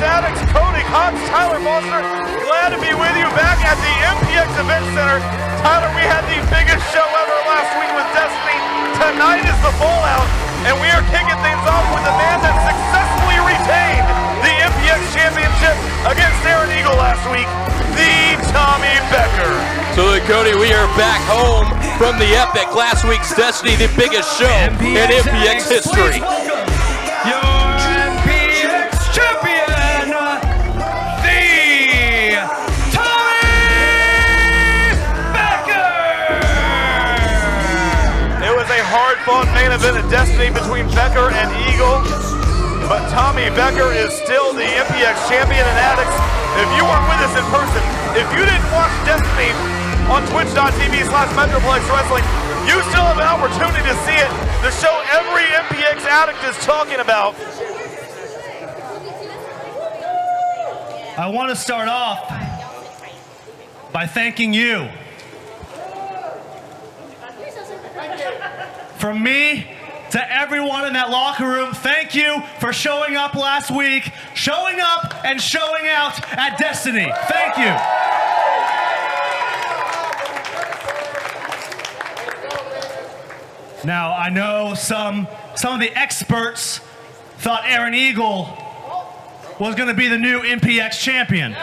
Addicts, Cody Cox, Tyler Foster. Glad to be with you back at the MPX Event Center. Tyler, we had the biggest show ever last week with Destiny. Tonight is the fallout, and we are kicking things off with the man that successfully retained the MPX Championship against Aaron Eagle last week, the Tommy Becker. So Cody, we are back home from the epic last week's Destiny, the biggest show in MPX history. Your MPX champion, the Tommy Becker! It was a hard-fought main event at Destiny between Becker and Eagle, but Tommy Becker is still the MPX champion in Addicts. If you weren't with us in person, if you didn't watch Destiny on twitch.tv/Metroplex Wrestling, you still have an opportunity to see it, the show every MPX addict is talking about. I want to start off by thanking you. From me to everyone in that locker room, thank you for showing up last week, showing up and showing out at Destiny. Thank you. Now, I know some of the experts thought Aaron Eagle was going to be the new MPX champion.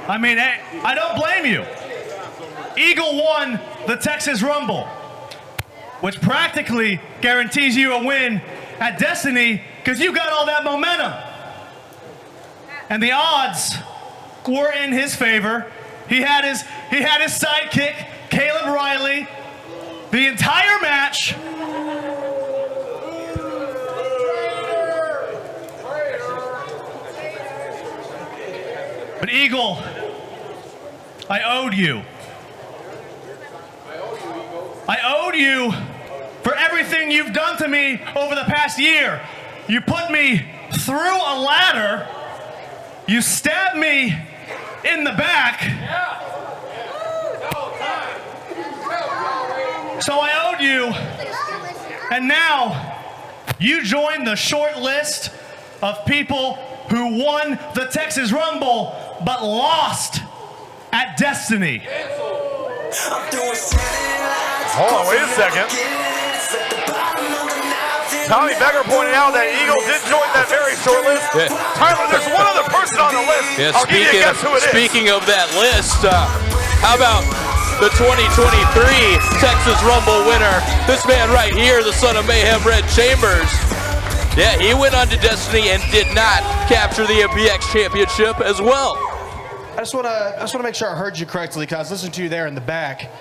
I mean, I don't blame you. Eagle won the Texas Rumble, which practically guarantees you a win at Destiny because you got all that momentum. And the odds were in his favor. He had his sidekick, Caleb Riley, the entire match. But Eagle, I owed you. I owed you for everything you've done to me over the past year. You put me through a ladder. You stabbed me in the back. So I owed you. And now you join the short list of people who won the Texas Rumble but lost at Destiny. Hold on, wait a second. Tommy Becker pointed out that Eagle did join that very short list. Yeah. Tyler, there's one other person on the list. Yeah, I'll give you a guess who it is. Speaking of that list, how about the 2023 Texas Rumble winner? This man right here, the son of Mayhem, Red Chambers. Yeah, he went on to Destiny and did not capture the MPX championship as well. I just want to make sure I heard you correctly, because I was listening to you there in the back.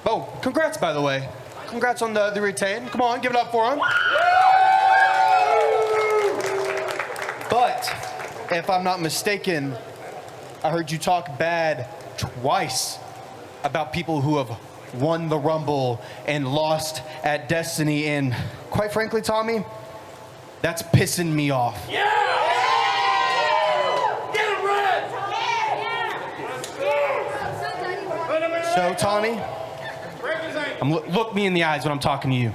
Oh, congrats, by the way. Congrats on the retain. Come on, give it up for him. But if I'm not mistaken, I heard you talk bad twice about people who have won the Rumble and lost at Destiny, and quite frankly, Tommy, that's pissing me off. So, Tommy, look me in the eyes when I'm talking to you.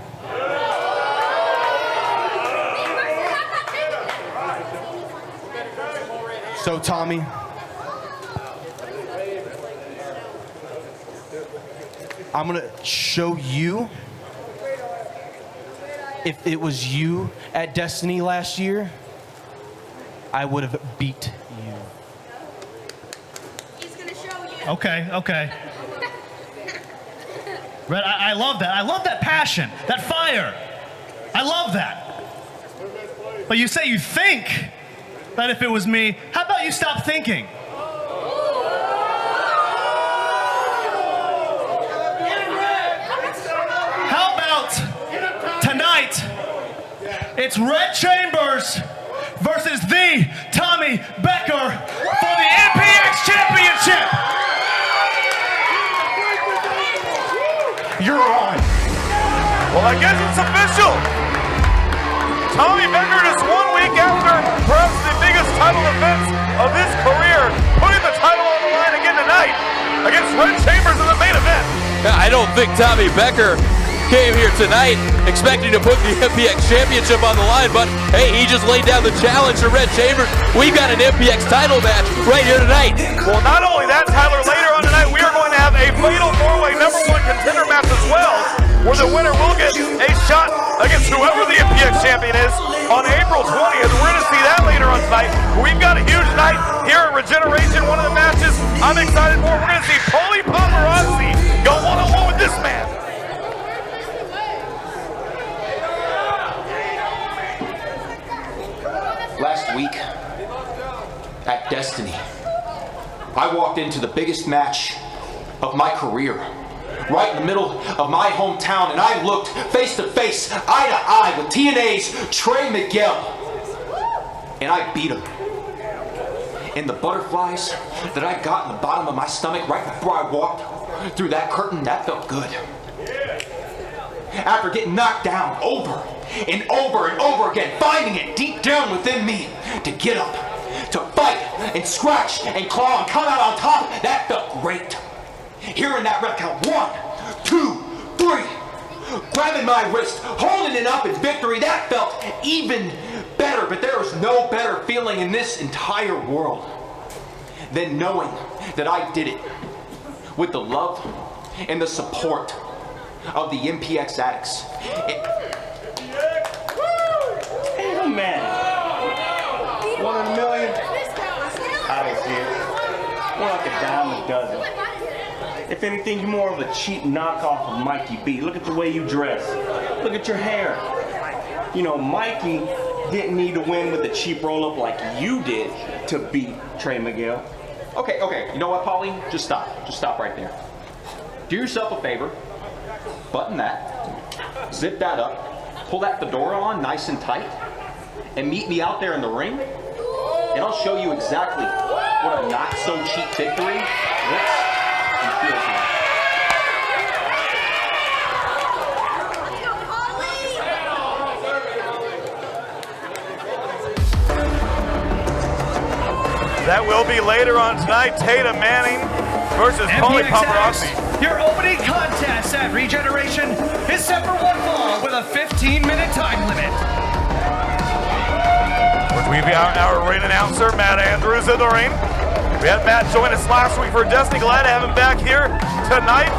So, Tommy, I'm going to show you if it was you at Destiny last year, I would have beat you. He's going to show you. Okay. Red, I love that. I love that passion, that fire. I love that. But you say you think that if it was me, how about you stop thinking? How about tonight, it's Red Chambers versus the Tommy Becker for the MPX Championship. You're on. Well, I guess it's official. Tommy Becker just 1 week after perhaps the biggest title defense of his career, putting the title on the line again tonight against Red Chambers in the main event. I don't think Tommy Becker came here tonight expecting to put the MPX Championship on the line, but hey, he just laid down the challenge to Red Chambers. We've got an MPX title match right here tonight. Well, not only that, Tyler, later on tonight, we are going to have a fatal four-way #1 contender match as well, where the winner will get a shot against whoever the MPX champion is on April 20th. We're going to see that later on tonight. We've got a huge night here at Regeneration, one of the matches I'm excited for. We're going to see Paulie Paparazzi go one-on-one with this man. Last week at Destiny, I walked into the biggest match of my career, right in the middle of my hometown, and I looked face to face, eye to eye with TNA's Trey Miguel, and I beat him. And the butterflies that I got in the bottom of my stomach right before I walked through that curtain, that felt good. After getting knocked down over and over and over again, finding it deep down within me to get up, to fight and scratch and claw and come out on top, that felt great. Hearing that rep count, 1, 2, 3, grabbing my wrist, holding it up in victory, that felt even better. But there is no better feeling in this entire world than knowing that I did it with the love and the support of the MPX addicts. Hey, man. 1 in a million? I don't see it. More like a dime a dozen. If anything, you're more of a cheap knockoff of Mikey B. Look at the way you dress. Look at your hair. You know, Mikey didn't need to win with a cheap roll-up like you did to beat Trey Miguel. Okay, you know what, Paulie? Just stop. Just stop right there. Do yourself a favor. Button that. Zip that up. Pull that fedora on nice and tight. And meet me out there in the ring. And I'll show you exactly what a not-so-cheap victory looks and feels like. That will be later on tonight. Tatum Manning versus Paulie Paparazzi. Your opening contest at Regeneration is set for one fall with a 15-minute time limit. We've got our ring announcer, Matt Andrews, in the ring. We had Matt join us last week for Destiny. Glad to have him back here tonight.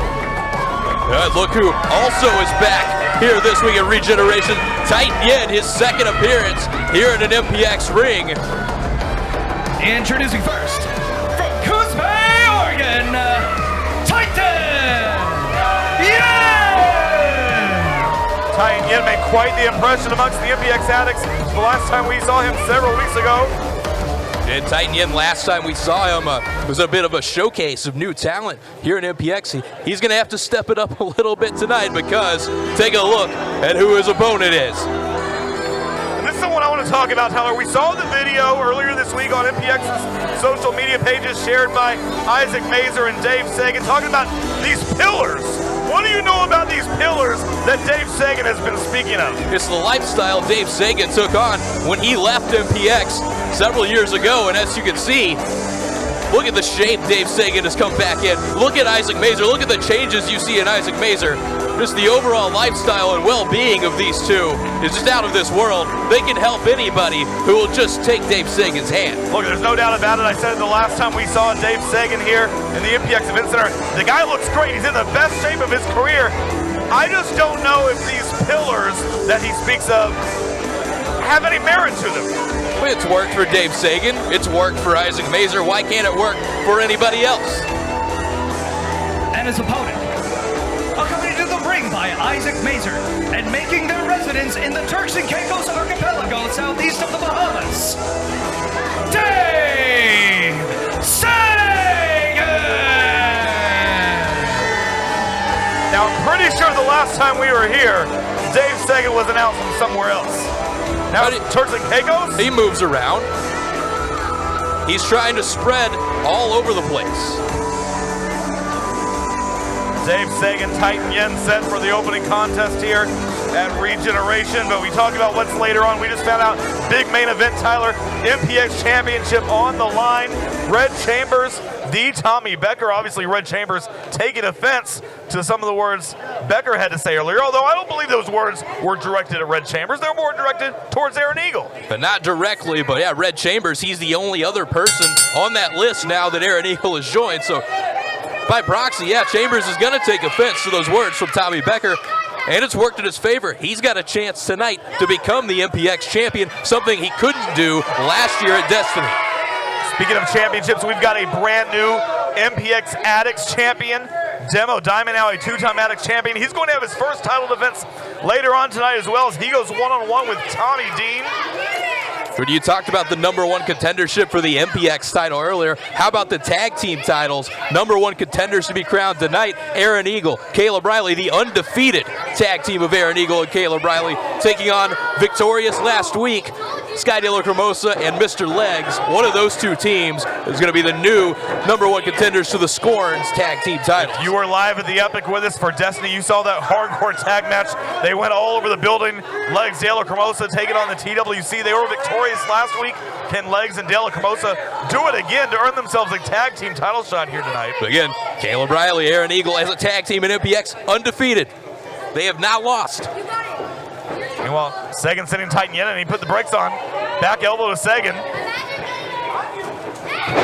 Look who also is back here this week at Regeneration. Titan Yen, his second appearance here in an MPX ring. Introducing first, from Coos Bay, Oregon, Titan Yen! Titan Yen made quite the impression amongst the MPX addicts the last time we saw him several weeks ago. And Titan Yen, last time we saw him, was a bit of a showcase of new talent here in MPX. He's going to have to step it up a little bit tonight because take a look at who his opponent is. And this is the one I want to talk about, Tyler. We saw the video earlier this week on MPX's social media pages shared by Isaac Mazer and Dave Sagan talking about these pillars. What do you know about these pillars that Dave Sagan has been speaking of? It's the lifestyle Dave Sagan took on when he left MPX several years ago, and as you can see, look at the shape Dave Sagan has come back in. Look at Isaac Mazer. Look at the changes you see in Isaac Mazer. Just the overall lifestyle and well-being of these two is just out of this world. They can help anybody who will just take Dave Sagan's hand. Look, there's no doubt about it. I said it the last time we saw Dave Sagan here in the MPX Event Center. The guy looks great. He's in the best shape of his career. I just don't know if these pillars that he speaks of have any merit to them. It's worked for Dave Sagan. It's worked for Isaac Mazer. Why can't it work for anybody else? And his opponent, accompanied to the ring by Isaac Mazer, and making their residence in the Turks and Caicos Archipelago southeast of the Bahamas, Dave Sagan! Now, I'm pretty sure the last time we were here, Dave Sagan was announced from somewhere else. Now, Turks and Caicos? He moves around. He's trying to spread all over the place. Dave Sagan, Titan Yen set for the opening contest here at Regeneration, but we talked about what's later on. We just found out big main event, Tyler, MPX Championship on the line. Red Chambers, the Tommy Becker. Obviously, Red Chambers taking offense to some of the words Becker had to say earlier, although I don't believe those words were directed at Red Chambers. They're more directed towards Aaron Eagle. But not directly, but yeah, Red Chambers, he's the only other person on that list now that Aaron Eagle has joined. So by proxy, yeah, Chambers is going to take offense to those words from Tommy Becker. And it's worked in his favor. He's got a chance tonight to become the MPX champion, something he couldn't do last year at Destiny. Speaking of championships, we've got a brand new MPX Addicts champion. Demo Diamond, now a two-time Addicts champion. He's going to have his first title defense later on tonight as well as he goes one-on-one with Tommy Dean. When you talked about the #1 contendership for the MPX title earlier, how about the tag team titles? #1 contenders to be crowned tonight, Aaron Eagle, Caleb Riley, the undefeated tag team of Aaron Eagle and Caleb Riley, taking on victorious last week, Sky De La Cremosa and Mr. Legs. One of those two teams is going to be the new #1 contenders to the Scorns tag team title. You were live at the Epic with us for Destiny. You saw that hardcore tag match. They went all over the building. Legs, De La Cremosa taking on the TWC. They were victorious last week. Can Legs and De La Cremosa do it again to earn themselves a tag team title shot here tonight? But again, Caleb Riley, Aaron Eagle as a tag team in MPX, undefeated. They have not lost. Meanwhile, Sagan sitting tight and he put the brakes on. Back elbow to Sagan.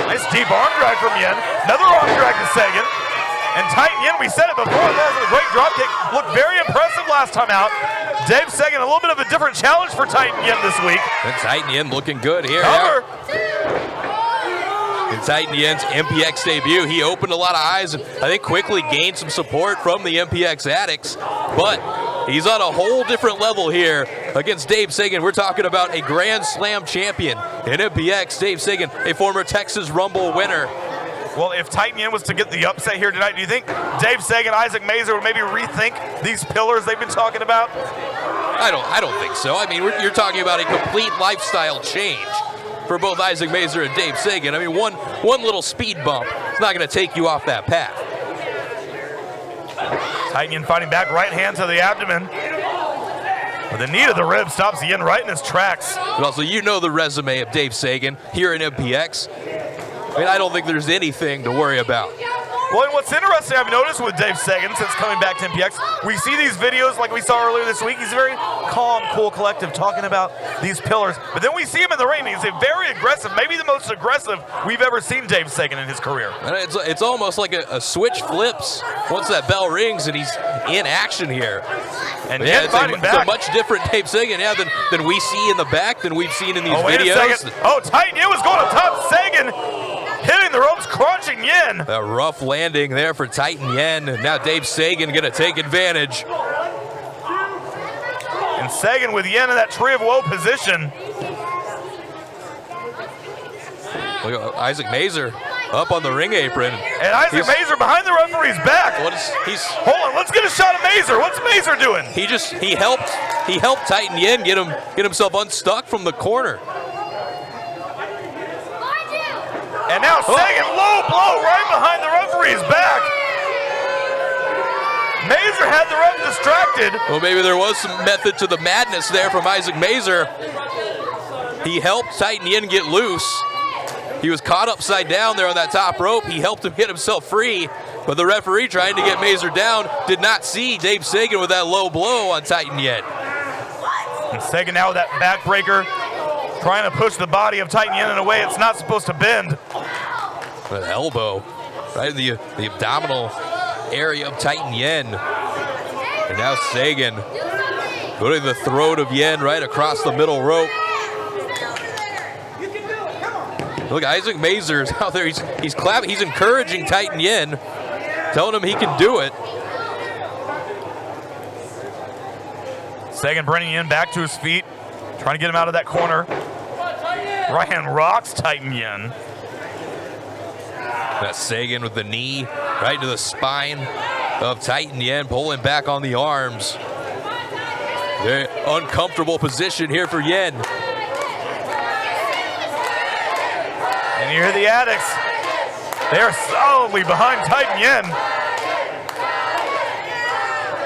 Nice deep arm drag from Yen. Another arm drag to Sagan. And Titan Yen, we said it before, that was a great drop kick. Looked very impressive last time out. Dave Sagan, a little bit of a different challenge for Titan Yen this week. And Titan Yen looking good here. Cover. In Titan Yen's MPX debut, he opened a lot of eyes and I think quickly gained some support from the MPX Addicts. But he's on a whole different level here against Dave Sagan. We're talking about a Grand Slam champion in MPX. Dave Sagan, a former Texas Rumble winner. Well, if Titan Yen was to get the upset here tonight, do you think Dave Sagan, Isaac Mazer would maybe rethink these pillars they've been talking about? I don't think so. I mean, you're talking about a complete lifestyle change for both Isaac Mazer and Dave Sagan. I mean, one little speed bump is not going to take you off that path. Titan Yen fighting back, right hand to the abdomen. But the knee to the rib stops Yen right in his tracks. But also, you know the resume of Dave Sagan here in MPX. I mean, I don't think there's anything to worry about. Well, and what's interesting I've noticed with Dave Sagan since coming back to MPX, we see these videos like we saw earlier this week. He's very calm, cool, collective, talking about these pillars. But then we see him in the ring. He's a very aggressive, maybe the most aggressive we've ever seen Dave Sagan in his career. And it's almost like a switch flips once that bell rings and he's in action here. And yeah, it's a much different Dave Sagan, yeah, than we see in the back, than we've seen in these videos. Oh, Titan Yen was going on top. Sagan hitting the ropes, crunching Yen. A rough landing there for Titan Yen. Now Dave Sagan going to take advantage. And Sagan with Yen in that tree of woe position. Look at Isaac Mazer up on the ring apron. And Isaac Mazer behind the referee's back. Hold on, let's get a shot of Mazer. What's Mazer doing? He helped Titan Yen get himself unstuck from the corner. And now Sagan, low blow right behind the referee's back. Mazer had the ref distracted. Well, maybe there was some method to the madness there from Isaac Mazer. He helped Titan Yen get loose. He was caught upside down there on that top rope. He helped him get himself free, but the referee trying to get Mazer down did not see Dave Sagan with that low blow on Titan Yen. And Sagan now with that backbreaker, trying to push the body of Titan Yen in a way it's not supposed to bend. With an elbow, right in the abdominal area of Titan Yen. And now Sagan putting the throat of Yen right across the middle rope. Look, Isaac Mazer is out there. He's clapping. He's encouraging Titan Yen, telling him he can do it. Sagan bringing Yen back to his feet, trying to get him out of that corner. Right hand rocks Titan Yen. That's Sagan with the knee right to the spine of Titan Yen, pulling back on the arms. Very uncomfortable position here for Yen. And you hear the Addicts. They are solidly behind Titan Yen.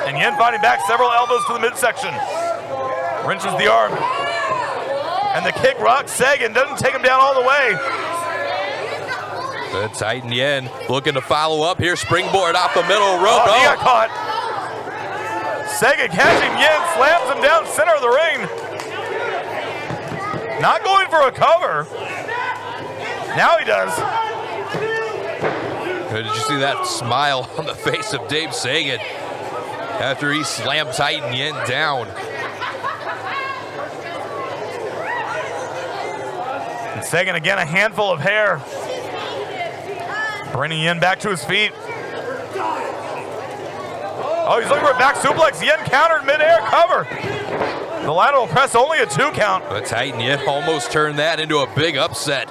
And Yen fighting back, several elbows to the midsection. Wrenches the arm. And the kick rocks Sagan, doesn't take him down all the way. The Titan Yen looking to follow up here. Springboard off the middle rope. Oh, he got caught. Sagan catching Yen, slams him down center of the ring. Not going for a cover. Now he does. Did you see that smile on the face of Dave Sagan after he slammed Titan Yen down? And Sagan again, a handful of hair. Bringing Yen back to his feet. Oh, he's looking for a back suplex. Yen countered midair, cover. The lateral press, only a 2 count. But Titan Yen almost turned that into a big upset.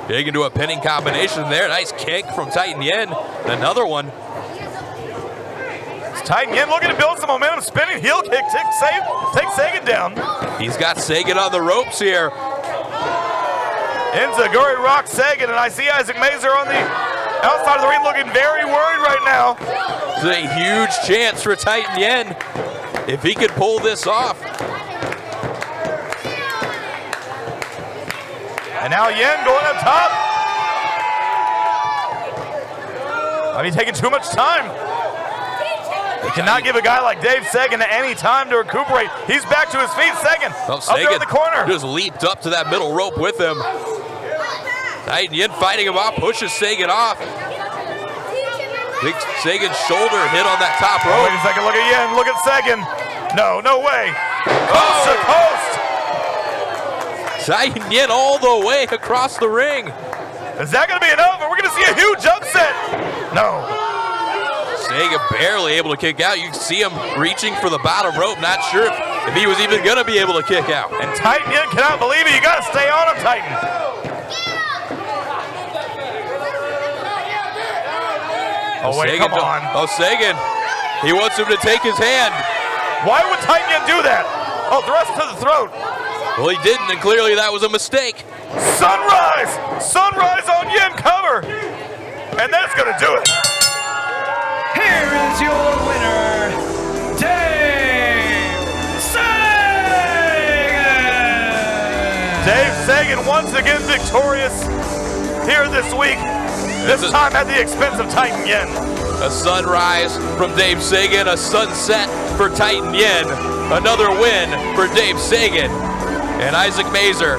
Big into a pinning combination there. Nice kick from Titan Yen. Another one. It's Titan Yen looking to build some momentum. Spinning heel kick. Take Sagan down. He's got Sagan on the ropes here. Enziguri rocks Sagan, and I see Isaac Mazer on the outside of the ring looking very worried right now. It's a huge chance for Titan Yen if he could pull this off. And now Yen going up top. Are you taking too much time? You cannot give a guy like Dave Sagan any time to recuperate. He's back to his feet. Sagan up there in the corner. Just leaped up to that middle rope with him. Titan Yen fighting him off, pushes Sagan off. Big Sagan's shoulder hit on that top rope. Wait a second, look at Yen, look at Sagan. No way. Coast to coast. Titan Yen all the way across the ring. Is that going to be enough? Or we're going to see a huge upset? No. Sagan barely able to kick out. You can see him reaching for the bottom rope. Not sure if he was even going to be able to kick out. And Titan Yen cannot believe it. You got to stay on him, Titan. Oh, wait, Sagan, come on. Oh, Sagan. He wants him to take his hand. Why would Titan Yen do that? Oh, thrust to the throat. Well, he didn't, and clearly that was a mistake. Sunrise! Sunrise on Yen cover! And that's going to do it. Here is your winner, Dave Sagan! Dave Sagan once again victorious here this week. This time at the expense of Titan Yen. A sunrise from Dave Sagan, a sunset for Titan Yen. Another win for Dave Sagan. And Isaac Mazer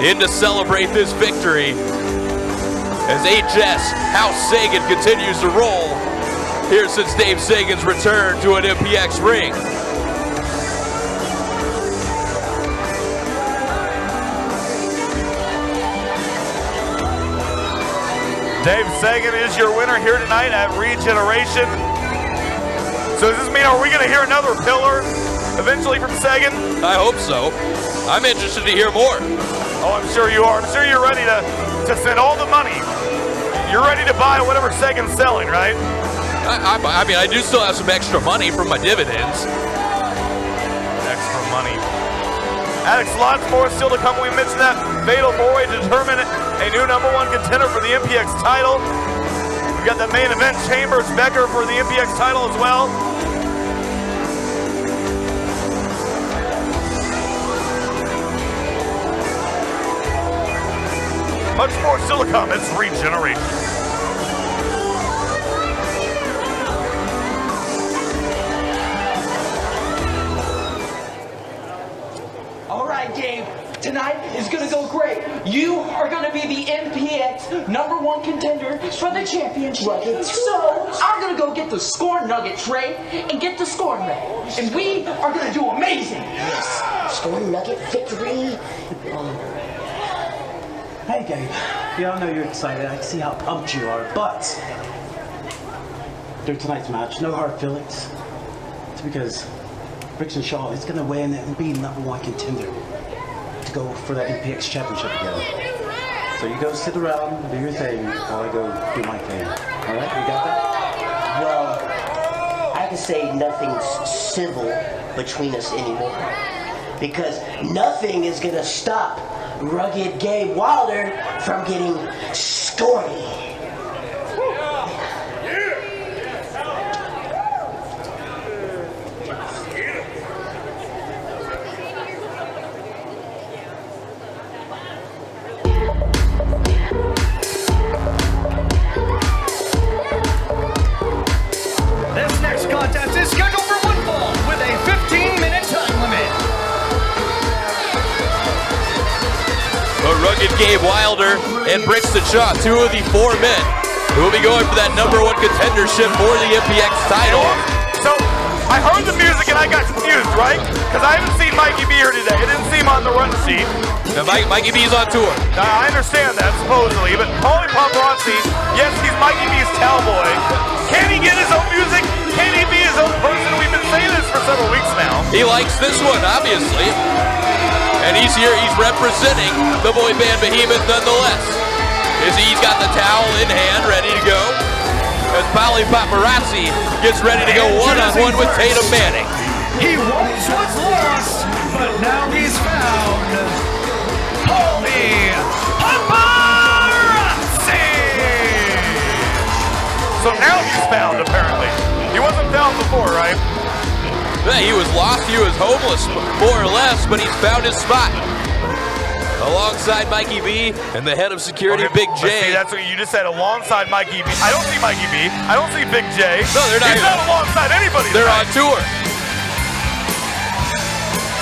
in to celebrate this victory as HS House Sagan continues to roll here since Dave Sagan's return to an MPX ring. Dave Sagan is your winner here tonight at Regeneration. So does this mean, are we going to hear another pillar eventually from Sagan? I hope so. I'm interested to hear more. Oh, I'm sure you are. I'm sure you're ready to spend all the money. You're ready to buy whatever Sagan's selling, right? I mean, I do still have some extra money from my dividends. Extra money. Alex, lots more still to come. We mentioned that fatal four-way to determine a new #1 contender for the MPX title. We've got the main event, Chambers Becker for the MPX title as well. Much more still to come. It's Regeneration. All right, Dave. Tonight is going to go great. You are going to be the MPX #1 contender for the championship. So I'm going to go get the score nugget tray and get the score ready. And we are going to do amazing. Yes. Score nugget victory. Hey, Gabe. Yeah, I know you're excited. I can see how pumped you are, but during tonight's match, no hard feelings. It's because Rickson Shaw is going to win and be #1 contender to go for that MPX championship again. So you go sit around, do your thing, while I go do my thing. All right, you got that? Well, I can say nothing's civil between us anymore. Because nothing is going to stop Rugged Gabe Wilder from getting stormy. is scheduled for one fall with a 15-minute time limit. But rugged Gabe Wilder and Brixton Shaw, 2 of the 4 men who will be going for that #1 contendership for the MPX title. So, I heard the music and I got confused, right? Because I haven't seen Mikey B here today. It didn't seem on the run sheet. Now, Mikey B's on tour. I understand that, supposedly, but Paulie Paparazzi, yes, he's Mikey B's cowboy. Can he get his own music? Can he be his own person? We've been saying this for several weeks now. He likes this one, obviously. And he's here, he's representing the boy band Behemoth nonetheless. He's got the towel in hand, ready to go. As Paulie Paparazzi gets ready to go one-on-one with Tatum Manning. He once was lost, but now he's found. Paulie Paparazzi! So now he's found, apparently. He wasn't found before, right? Yeah, he was lost, he was homeless, more or less, but he's found his spot. Alongside Mikey B and the head of security, Big J. See, that's what you just said, alongside Mikey B. I don't see Mikey B. I don't see Big J. No, they're not. He's not alongside anybody. They're on tour.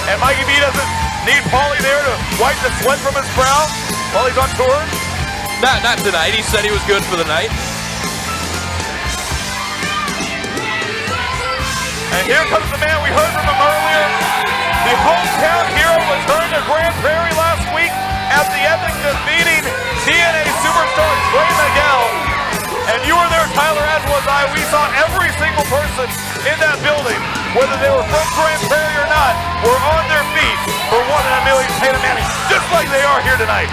And Mikey B doesn't need Paulie there to wipe the sweat from his brow while he's on tour? Not tonight. He said he was good for the night. And here comes the man we heard from him earlier. The hometown hero returned to Grand Prairie last week at the epic defeating TNA superstar Trey Miguel. And you were there, Tyler, as was I. We saw every single person in that building, whether they were from Grand Prairie or not, were on their feet for 1 in a million Tatum Manning, just like they are here tonight.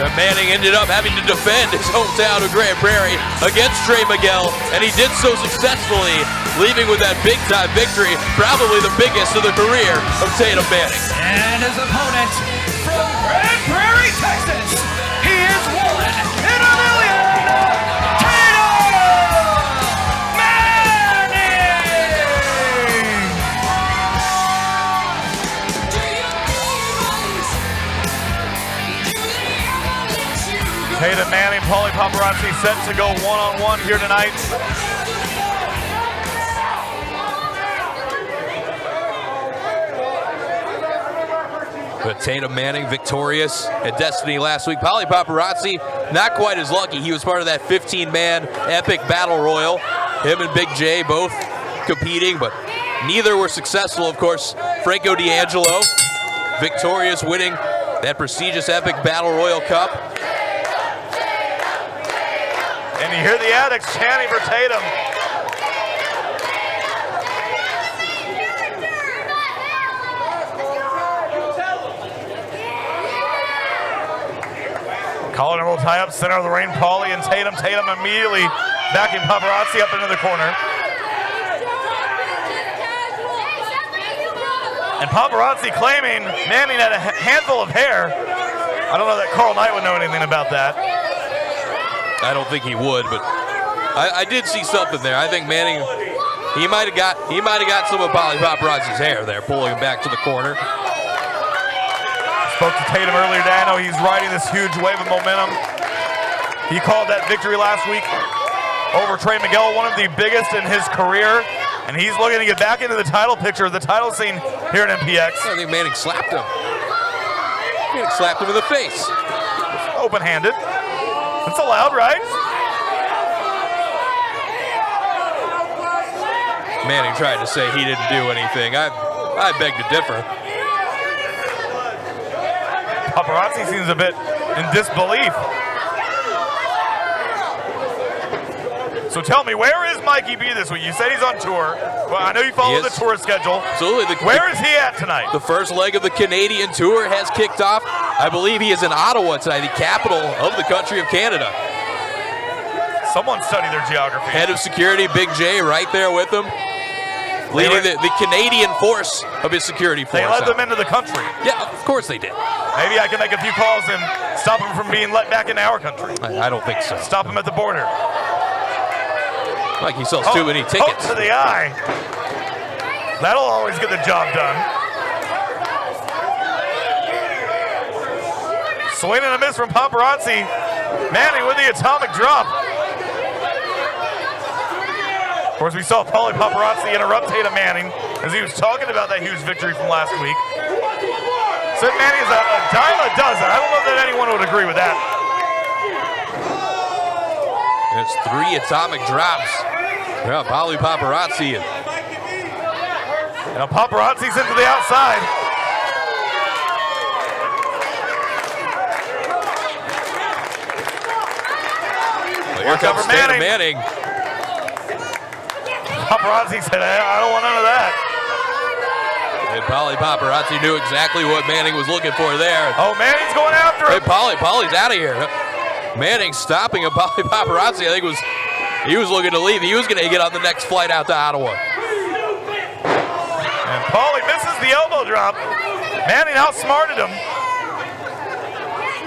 The Manning ended up having to defend his hometown of Grand Prairie against Trey Miguel, and he did so successfully, leaving with that big-time victory, probably the biggest of the career of Tatum Manning. And his opponent from Grand Prairie, Texas, he is 1 in a million, Tatum Manning! Tatum Manning, Paulie Paparazzi set to go one-on-one here tonight. But Tatum Manning victorious at Destiny last week. Paulie Paparazzi not quite as lucky. He was part of that 15-man epic battle royal. Him and Big J both competing, but neither were successful. Of course, Franco D'Angelo victorious, winning that prestigious epic battle royal cup. And you hear the addicts chanting for Tatum. Collar will tie up, center of the ring, Paulie and Tatum. Tatum immediately backing Paparazzi up into the corner. And Paparazzi claiming Manning had a handful of hair. I don't know that Carl Knight would know anything about that. I don't think he would, but I did see something there. I think Manning, he might have got some of Paulie Paparazzi's hair there, pulling him back to the corner. Spoke to Tatum earlier today. I know he's riding this huge wave of momentum. He called that victory last week over Trey Miguel, one of the biggest in his career, and he's looking to get back into the title picture, the title scene here at MPX. I think Manning slapped him. Manning slapped him in the face. Open-handed. It's allowed, right? Manning tried to say he didn't do anything. I beg to differ. Paparazzi seems a bit in disbelief. So tell me, where is Mikey B this week? You said he's on tour. Well, I know you follow the tour schedule. Absolutely. Where is he at tonight? The first leg of the Canadian tour has kicked off. I believe he is in Ottawa tonight, the capital of the country of Canada. Someone study their geography. Head of security, Big J, right there with him. Leading the Canadian force of his security force. They let them into the country. Yeah, of course they did. Maybe I can make a few calls and stop them from being let back into our country. I don't think so. Stop them at the border. Like he sells too many tickets. To the eye. That'll always get the job done. Swing and a miss from Paparazzi. Manning with the atomic drop. course, we saw Paulie Paparazzi interrupt Tatum Manning as he was talking about that huge victory from last week. Said Manning is a dime a dozen. I don't know that anyone would agree with that. It's 3 atomic drops. Yeah, Paulie Paparazzi. Now Paparazzi's into the outside. Well, here comes Tatum Manning. Paparazzi said, I don't want none of that. And Paulie Paparazzi knew exactly what Manning was looking for there. Oh, Manning's going after him. Hey, Paulie's out of here. Manning stopping him. Paulie Paparazzi, I think he was looking to leave. He was going to get on the next flight out to Ottawa. And Paulie misses the elbow drop. Manning outsmarted him.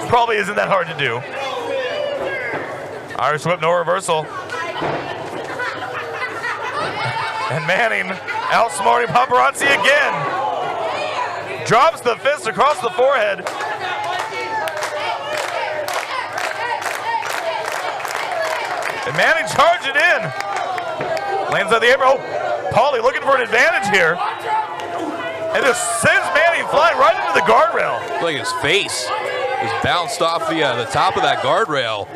Probably isn't that hard to do. Irish whip, no reversal. And Manning outsmarting Paparazzi again. Drops the fist across the forehead. And Manning charging in. Lands on the apron. Oh, Paulie looking for an advantage here. And just sends Manning flying right into the guardrail. Like his face just bounced off the top of that guardrail.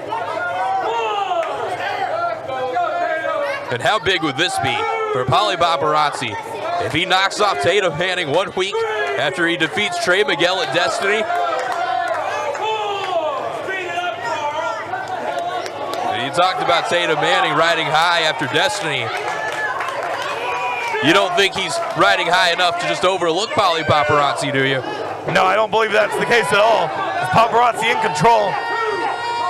And how big would this be for Paulie Paparazzi if he knocks off Tatum Manning 1 week after he defeats Trey Miguel at Destiny? And you talked about Tatum Manning riding high after Destiny. You don't think he's riding high enough to just overlook Paulie Paparazzi, do you? No, I don't believe that's the case at all. Paparazzi in control.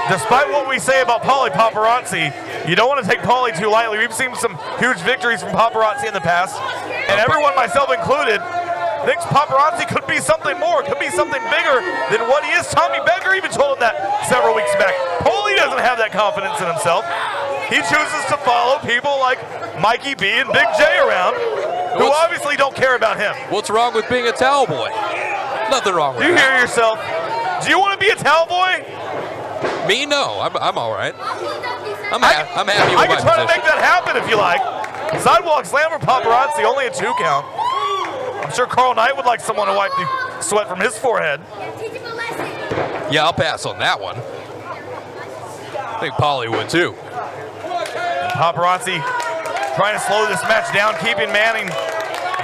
Despite what we say about Paulie Paparazzi, you don't want to take Paulie too lightly. We've seen some huge victories from Paparazzi in the past, and everyone, myself included, thinks Paparazzi could be something more, could be something bigger than what he is. Tommy Becker even told him that several weeks back. Paulie doesn't have that confidence in himself. He chooses to follow people like Mikey B and Big J around, who obviously don't care about him. What's wrong with being a towel boy? Nothing wrong with that. Do you hear yourself? Do you want to be a towel boy? Me? No, I'm all right. I'm happy with my position. I can try to make that happen if you like. Sidewalk slam for Paparazzi, only a 2 count. I'm sure Carl Knight would like someone to wipe the sweat from his forehead. Yeah, I'll pass on that one. I think Paulie would too. And Paparazzi trying to slow this match down, keeping Manning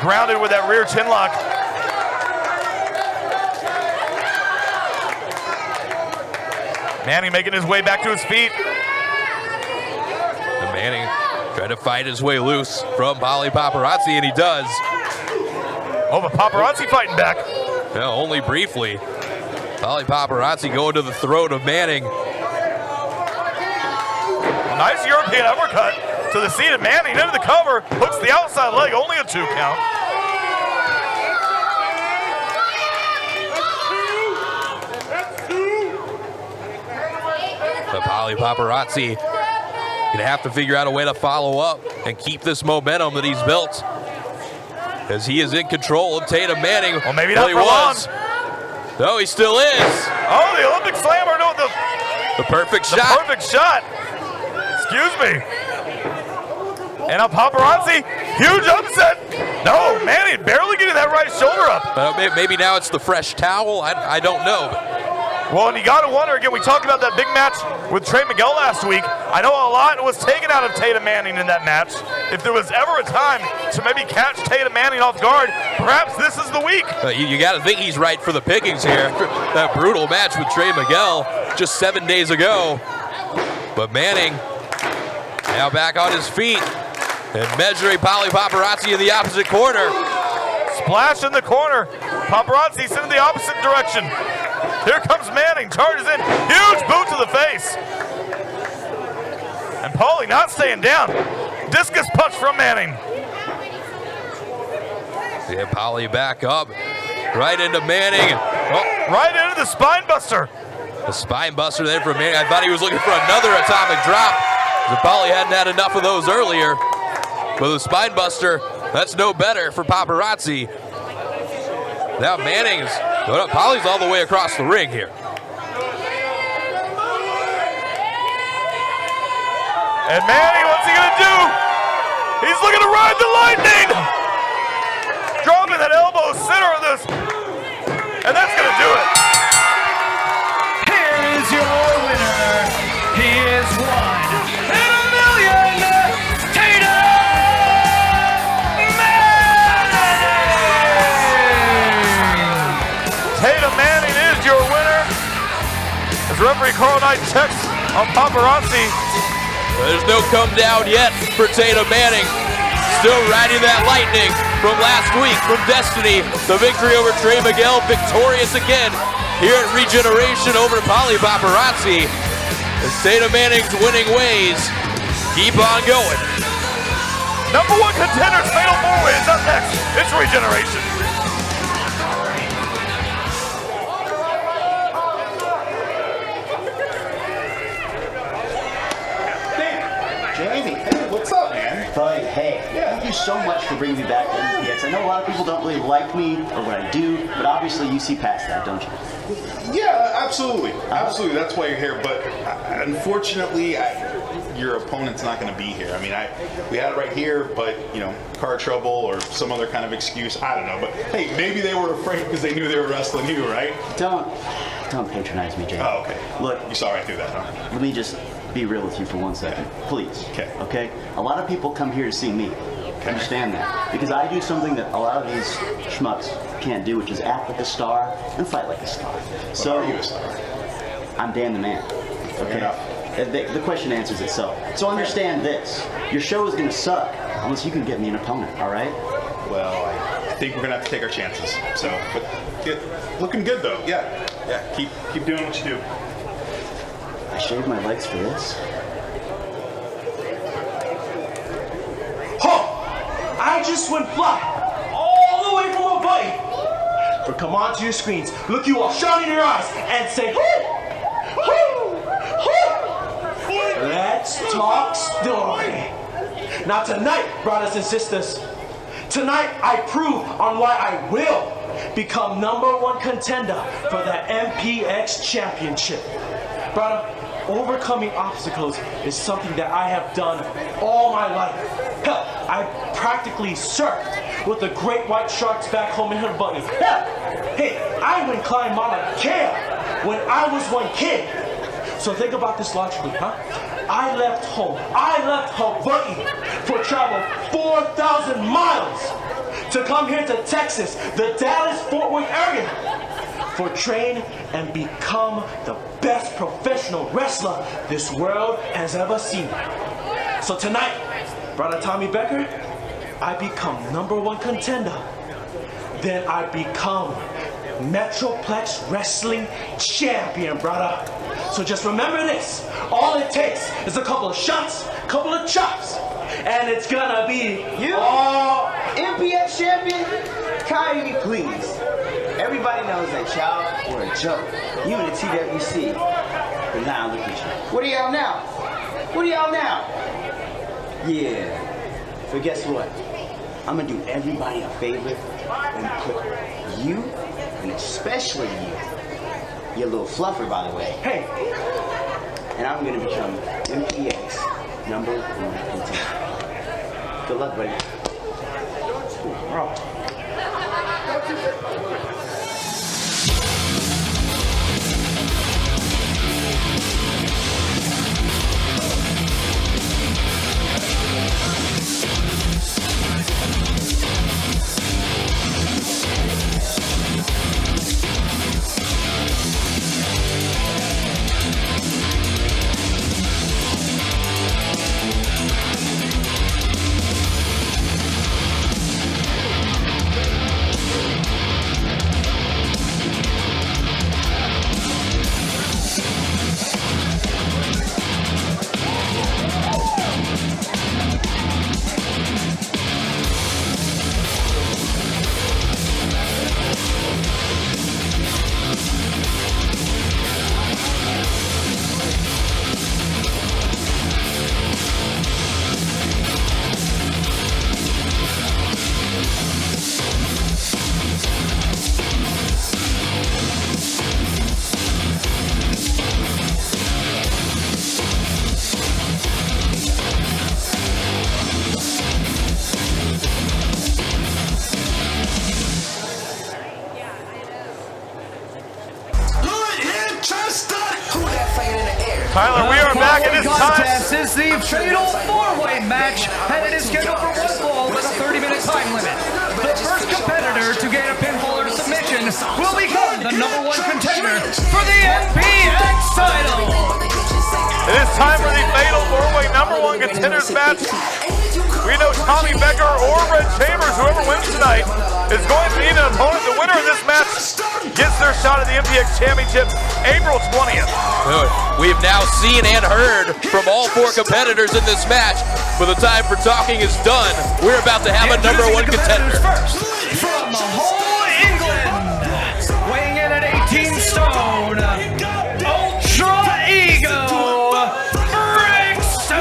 grounded with that rear chin lock. Manning making his way back to his feet. And Manning trying to fight his way loose from Paulie Paparazzi, and he does. Oh, but Paparazzi fighting back. Yeah, only briefly. Paulie Paparazzi going to the throat of Manning. A nice European uppercut to the seat of Manning into the cover. Hooks the outside leg, only a 2 count. But Paulie Paparazzi gonna have to figure out a way to follow up and keep this momentum that he's built, as he is in control of Tatum Manning. Well, maybe not for long. No, he still is. Oh, the Olympic slammer, no, the perfect shot. The perfect shot. Excuse me. And a Paparazzi, huge upset. No, Manning barely getting that right shoulder up. Maybe now it's the fresh towel. I don't know. Well, and you got to wonder, again, we talked about that big match with Trey Miguel last week. I know a lot was taken out of Tatum Manning in that match. If there was ever a time to maybe catch Tatum Manning off guard, perhaps this is the week. You got to think he's right for the pickings here. That brutal match with Trey Miguel just 7 days ago. But Manning now back on his feet and measuring Paulie Paparazzi in the opposite corner. Splash in the corner. Paparazzi's in the opposite direction. Here comes Manning, charges in, huge boot to the face. And Paulie not staying down. Discus punch from Manning. Yeah, Paulie back up, right into Manning. Oh, right into the spine buster. The spine buster there from Manning. I thought he was looking for another atomic drop. Paulie hadn't had enough of those earlier. But the spine buster, that's no better for Paparazzi. Now Manning's going up. Paulie's all the way across the ring here. And Manning, what's he gonna do? He's looking to ride the lightning. Dropping that elbow center of this. And that's going to do it. Here is your winner. He is $1 million. Tatum Manning. Tatum Manning is your winner. As referee Carl Knight checks on Paparazzi. There's no come down yet for Tatum Manning. Still riding that lightning from last week from Destiny. The victory over Trey Miguel, victorious again here at Regeneration over Polly Paparazzi. As Tatum Manning's winning ways keep on going. #1 contenders fatal 4-way is up next. It's Regeneration. Jamie, hey, what's up, man? Buddy, hey, thank you so much for bringing me back to MPX. I know a lot of people don't really like me or what I do, but obviously you see past that, don't you? Yeah, absolutely. Absolutely. That's why you're here. But unfortunately, your opponent's not going to be here. I mean, we had it right here, but, you know, car trouble or some other kind of excuse. I don't know. But, hey, maybe they were afraid because they knew they were wrestling you, right? Don't patronize me, Jay. Oh, okay. Look, You saw right through that, huh? let me just be real with you for 1 second, please. Okay? A lot of people come here to see me. Understand that. Because I do something that a lot of these schmucks can't do, which is act like a star and fight like a star. So, are you a star? I'm Dan the Man. Okay? The question answers itself. So understand this. Your show is going to suck unless you can get me an opponent, all right? Well, I think we're going to have to take our chances. So, but looking good, though. Yeah. Keep doing what you do. I shaved my legs for this. I just went fly all the way from Hawaii. But come onto your screens, look you all shining your eyes, and say, "Whoo! Whoo! Whoo!" Let's talk story. Now tonight, brothers and sisters, tonight I prove on why I will become #1 contender for the MPX championship. Brother, overcoming obstacles is something that I have done all my life. Hell, I practically surfed with the great white sharks back home in Hawaii. Hell, hey, I even climbed Mauna Kea when I was 1 kid. So think about this logically, huh? I left home, I left Hawaii for travel 4,000 miles to come here to Texas, the Dallas-Fort Worth area, for train and become the best professional wrestler this world has ever seen. So tonight, Brother Tommy Becker, I become #1 contender. Then I become Metroplex Wrestling Champion, brother. So just remember this. All it takes is a couple of shots, couple of chops, and it's gonna be you. MPX champion? Kyrie, please. Everybody knows that y'all were a joke. You in the TWC. But now look at you. What are y'all now? What are y'all now? Yeah. But guess what? I'm gonna do everybody a favor and put you, and especially you, little fluffer, by the way. Hey. And I'm gonna become MPX #1 contender. Good luck, buddy. Bro. Tyler, we are back at this time. Contest is the fatal four-way match, and it is scheduled for one fall with a 30-minute time limit. The first competitor to gain a pinfall or submission will become the #1 contender for the MPX title. It is time for the fatal four-way #1 contenders match. We know Tommy Becker or Red Chambers, whoever wins tonight, is going to need an opponent. The winner of this match gets their shot at the MPX Championship April 20th. We've now seen and heard from all 4 competitors in this match, but the time for talking is done. We're about to have a #1 contender. First, from Hull, England, weighing in at 18 stone, Ultra Ego, Brixton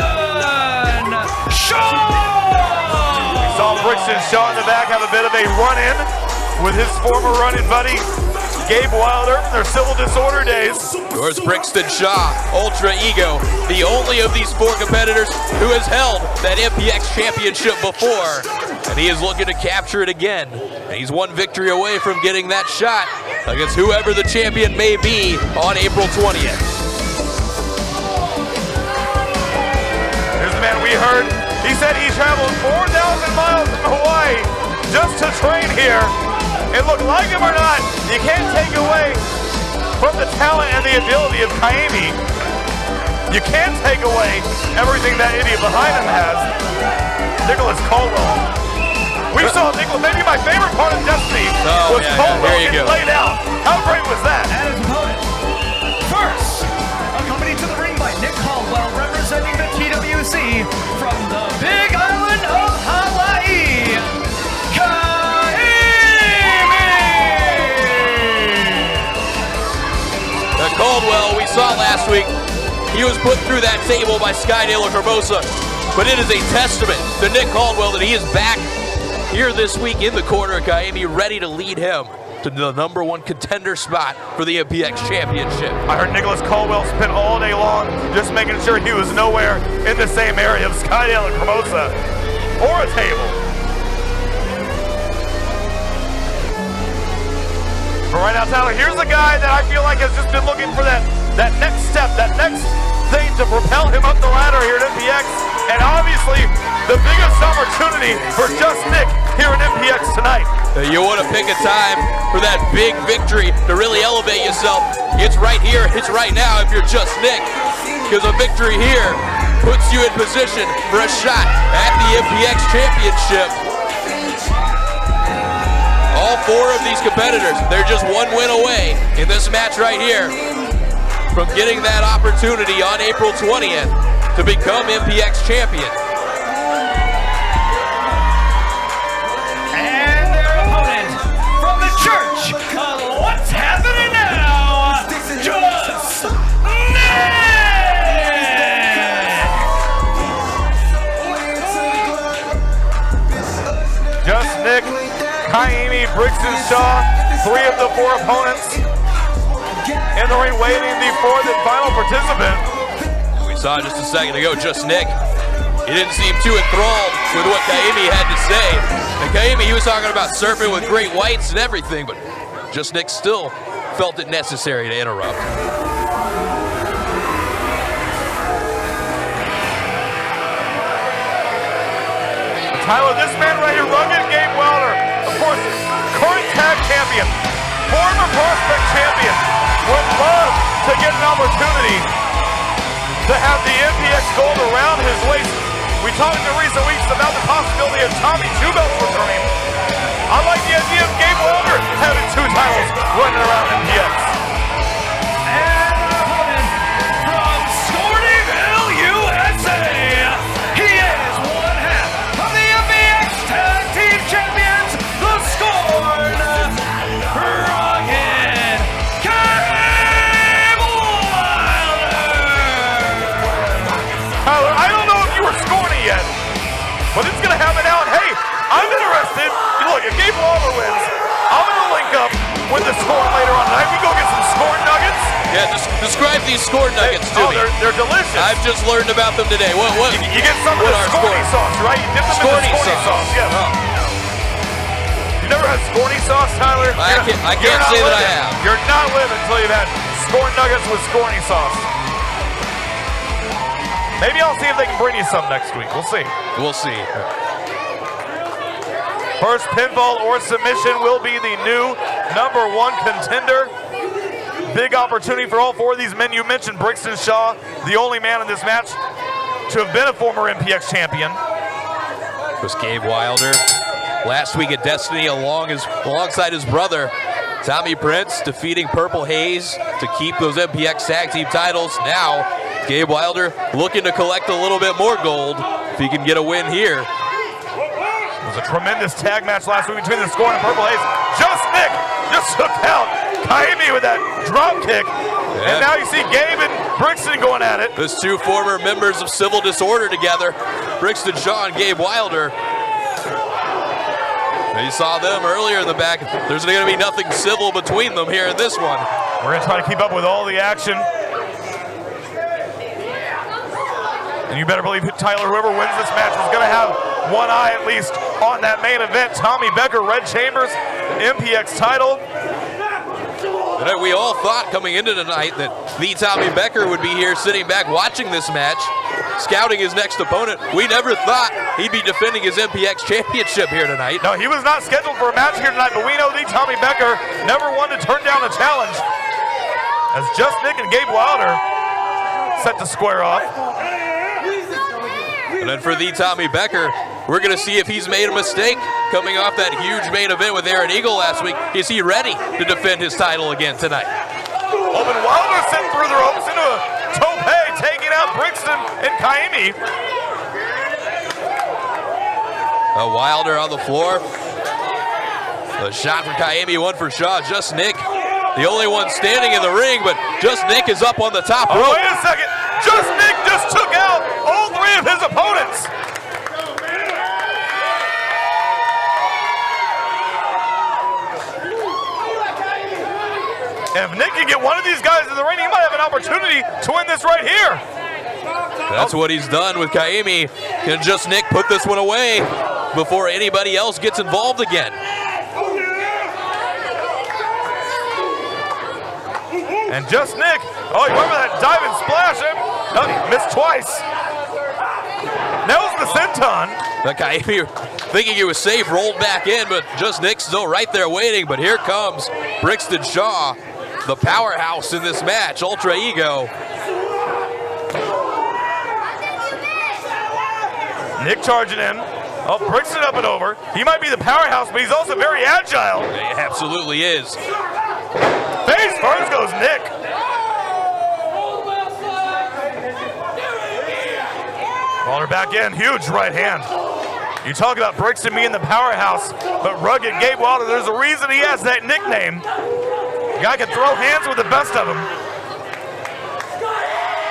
Shaw! Saw Brixton Shaw in the back have a bit of a run-in with his former run-in buddy, Gabe Wilder, from their civil disorder days. Yours Brixton Shaw, Ultra Ego, the only of these 4 competitors who has held that MPX championship before, and he is looking to capture it again. And he's 1 victory away from getting that shot against whoever the champion may be on April 20th. Here's the man we heard. He said he traveled 4,000 miles from Hawaii just to train here. And look, like him or not, you can't take away from the talent and the ability of Kaimi. You can't take away everything that idiot behind him has. Nicholas Caldwell. We saw Nicholas, maybe my favorite part of Destiny was Caldwell getting laid out. How great was that? And his opponent. First, accompanied to the ring by Nick Caldwell, representing the TWC from the Big Island of Hawaii, Caldwell, we saw last week, he was put through that table by Sky De La Hermosa, but it is a testament to Nick Caldwell that he is back here this week in the corner of Kaimi, ready to lead him to the #1 contender spot for the MPX Championship. I heard Nicholas Caldwell spent all day long just making sure he was nowhere in the same area of Sky De La Hermosa or a table. But right now, Tyler, here's a guy that I feel like has just been looking for that next step, that next thing to propel him up the ladder here at MPX. And obviously, the biggest opportunity for Just Nick here at MPX tonight. You want to pick a time for that big victory to really elevate yourself. It's right here, it's right now if you're Just Nick. Because a victory here puts you in position for a shot at the MPX Championship. All 4 of these competitors, they're just 1 win away in this match right here from getting that opportunity on April 20th to become MPX champion. And their opponent from the Church of What's Happening Now, Just Nick! Just Nick, Kaimi, Brixton Shaw, 3 of the 4 opponents in the ring waiting the 4th and final participant. We saw just a second ago, Just Nick. He didn't seem too enthralled with what Kaimi had to say. And Kaimi, he was talking about surfing with great whites and everything, but Just Nick still felt it necessary to interrupt. Tyler, this man right here, rugged Gabe Wilder, of course, current tag champion, former prospect champion, would love to get an opportunity to have the MPX gold around his waist. We talked in recent weeks about the possibility of Tommy 2 belts returning. I like the idea of Gabe Wilder having 2 titles running around MPX. And our opponent from Scorneyville, USA, he is 1/2 of the MPX Tag Team Champions, the Scorn Rocket Gabe Wilder. Tyler, I don't know if you were scorny yet, but it's gonna happen now. And hey, I'm interested. Look, if Gabe Wilder wins, I'm gonna link up with the Scorn later on tonight. We go get some Scorn nuggets. Yeah, describe these Scorn nuggets to me. They're delicious. I've just learned about them today. What? You get some of the Scorny sauce, right? You dip them in the Scorny sauce. Yeah. Oh. You never had Scorny sauce, Tyler? I can't say that I have. You're not living until you've had Scorn nuggets with Scorny sauce. Maybe I'll see if they can bring you some next week. We'll see. We'll see. First pinfall or submission will be the new #1 contender. Big opportunity for all four of these men. You mentioned Brixton Shaw, the only man in this match to have been a former MPX champion. It was Gabe Wilder last week at Destiny alongside his brother, Tommy Prince, defeating Purple Haze to keep those MPX tag team titles. Now, Gabe Wilder looking to collect a little bit more gold if he can get a win here. It was a tremendous tag match last week between the Scorn and Purple Haze. Just Nick just took out Kaimi with that drop kick. Yeah. And now you see Gabe and Brixton going at it. Those two former members of Civil Disorder together, Brixton Shaw and Gabe Wilder. You saw them earlier in the back. There's going to be nothing civil between them here in this one. We're going to try to keep up with all the action. And you better believe, Tyler, whoever wins this match is going to have one eye at least on that main event. Tommy Becker, Red Chambers, MPX title. And we all thought coming into tonight that the Tommy Becker would be here sitting back watching this match, scouting his next opponent. We never thought he'd be defending his MPX championship here tonight. No, he was not scheduled for a match here tonight, but we know the Tommy Becker never wanted to turn down a challenge. As Just Nick and Gabe Wilder set to square off. And then for the Tommy Becker, we're going to see if he's made a mistake coming off that huge main event with Aaron Eagle last week. Is he ready to defend his title again tonight? Open Wilder sent through the ropes into a tope, taking out Brixton and Kaimi. Wilder on the floor. A shot for Kaimi, one for Shaw. Just Nick, the only one standing in the ring, but Just Nick is up on the top rope. Wait a second. Just Nick just took out all three of his opponents. And if Nick can get one of these guys in the ring, he might have an opportunity to win this right here. That's what he's done with Kaimi. Can Just Nick put this one away before anybody else gets involved again? And Just Nick, oh, you remember that dive and splash? Missed twice. Nails the senton. Kaimi, thinking he was safe, rolled back in, but Just Nick's still right there waiting. But here comes Brixton Shaw, the powerhouse in this match, Ultra Ego. Nick charging in. Oh, Brixton up and over. He might be the powerhouse, but he's also very agile. He absolutely is. Face first goes Nick. Wilder back in, huge right hand. You talk about Brixton being the powerhouse, but rugged Gabe Wilder, there's a reason he has that nickname. The guy can throw hands with the best of them.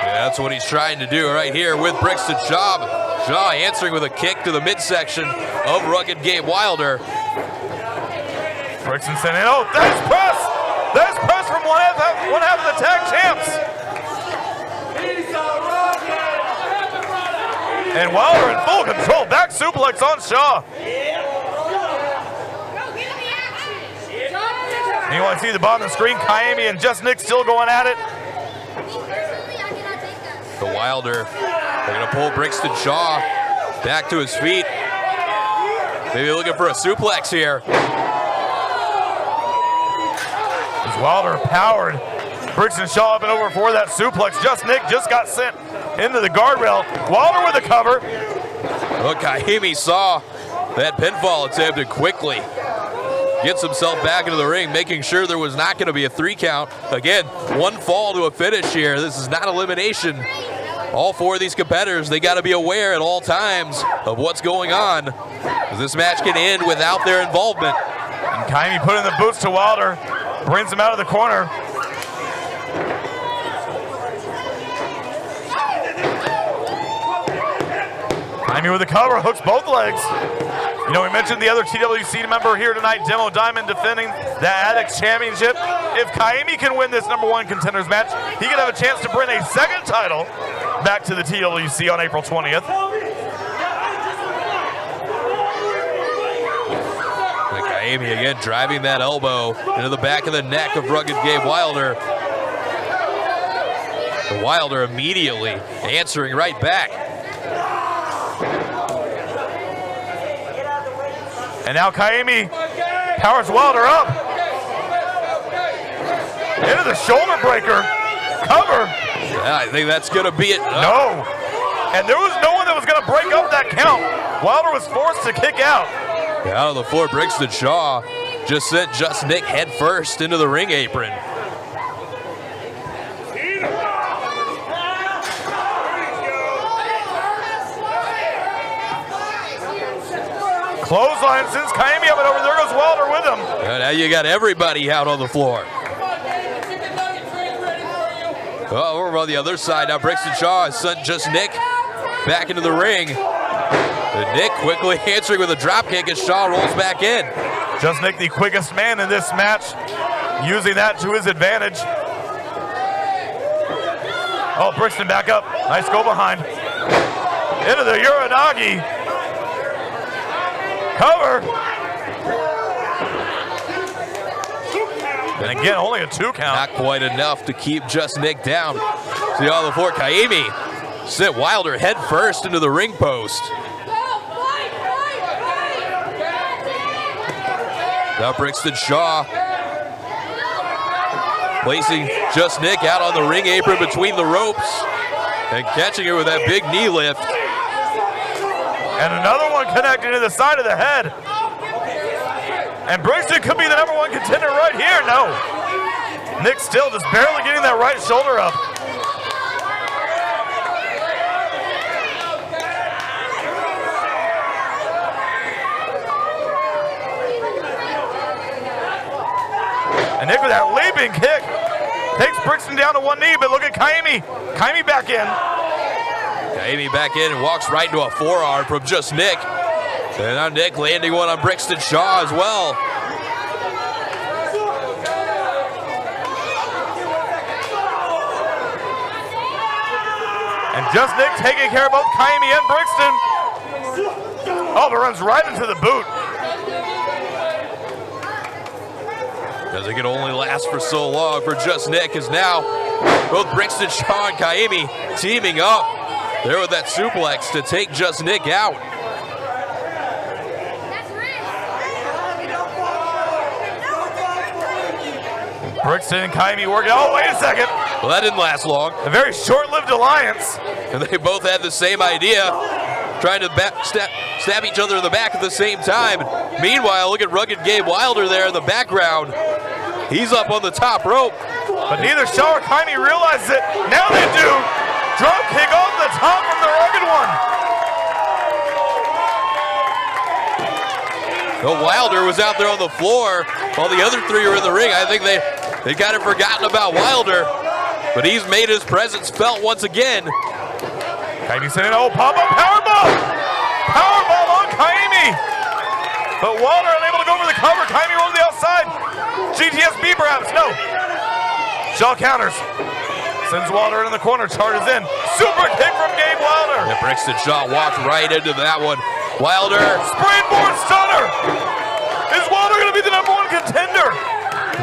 Yeah, that's what he's trying to do right here with Brixton Shaw. Shaw answering with a kick to the midsection of rugged Gabe Wilder. Brixton sent in, oh, that's press! That's press from one half of the tag champs. And Wilder in full control, back suplex on Shaw. And you want to see the bottom of the screen, Kaimi and Just Nick still going at it. The Wilder, they're gonna pull Brixton Shaw back to his feet. Maybe looking for a suplex here. As Wilder powered Brixton Shaw up and over for that suplex. Just Nick just got sent into the guardrail. Wilder with a cover. Look, Kaimi saw that pinfall attempt and quickly gets himself back into the ring, making sure there was not going to be a 3 count. Again, one fall to a finish here. This is not elimination. All 4 of these competitors, they got to be aware at all times of what's going on. This match can end without their involvement. And Kaimi put in the boots to Wilder, brings him out of the corner. Kaimi with a cover, hooks both legs. You know, we mentioned the other TWC member here tonight, Demo Diamond, defending the Addicts Championship. If Kaimi can win this #1 contenders match, he could have a chance to bring a 2nd title back to the TWC on April 20th. Kaimi again driving that elbow into the back of the neck of rugged Gabe Wilder. The Wilder immediately answering right back. And now Kaimi powers Wilder up. Into the shoulder breaker. Cover. Yeah, I think that's going to be it. No. And there was no one that was going to break up that count. Wilder was forced to kick out. Out on the floor, Brixton Shaw just sent Just Nick head first into the ring apron. Clothesline sends Kaimi up and over. There goes Wilder with him. And now you got everybody out on the floor. Over on the other side now, Brixton Shaw has sent Just Nick back into the ring. And Nick quickly answering with a drop kick as Shaw rolls back in. Just Nick, the quickest man in this match, using that to his advantage. Oh, Brixton back up. Nice go behind. Into the Uranagi. Cover. And again, only a 2 count. Not quite enough to keep Just Nick down. See on the floor, Kaimi sent Wilder head first into the ring post. Now Brixton Shaw placing Just Nick out on the ring apron between the ropes and catching her with that big knee lift. And another one connecting to the side of the head. And Brixton could be the #1 contender right here. No. Nick still just barely getting that right shoulder up. And Nick with that leaping kick takes Brixton down to one knee, but look at Kaimi. Kaimi back in. Kaimi back in and walks right into a forearm from Just Nick. And now Nick landing one on Brixton Shaw as well. And Just Nick taking care of both Kaimi and Brixton. Oh, but runs right into the boot. Because it can only last for so long for Just Nick, as now both Brixton Shaw and Kaimi teaming up there with that suplex to take Just Nick out. Brixton and Kaimi working. Oh, wait a second. Well, that didn't last long. A very short-lived alliance. And they both had the same idea, trying to stab each other in the back at the same time. Meanwhile, look at Rugged Gabe Wilder there in the background. He's up on the top rope. But neither Shaw or Kaimi realize it. Now they do. Drop kick off the top from the Rugged one. Well, Wilder was out there on the floor while the other three were in the ring. I think they kind of forgotten about Wilder, but he's made his presence felt once again. Kaimi sending an old pop-up powerbomb. Powerbomb on Kaimi. But Wilder unable to go over the cover. Kaimi rolls to the outside. GTSB perhaps, no. Shaw counters. Sends Wilder into the corner, charges in. Super kick from Gabe Wilder. And Brixton Shaw walked right into that one. Wilder. Springboard stunner. Is Wilder going to be the #1 contender?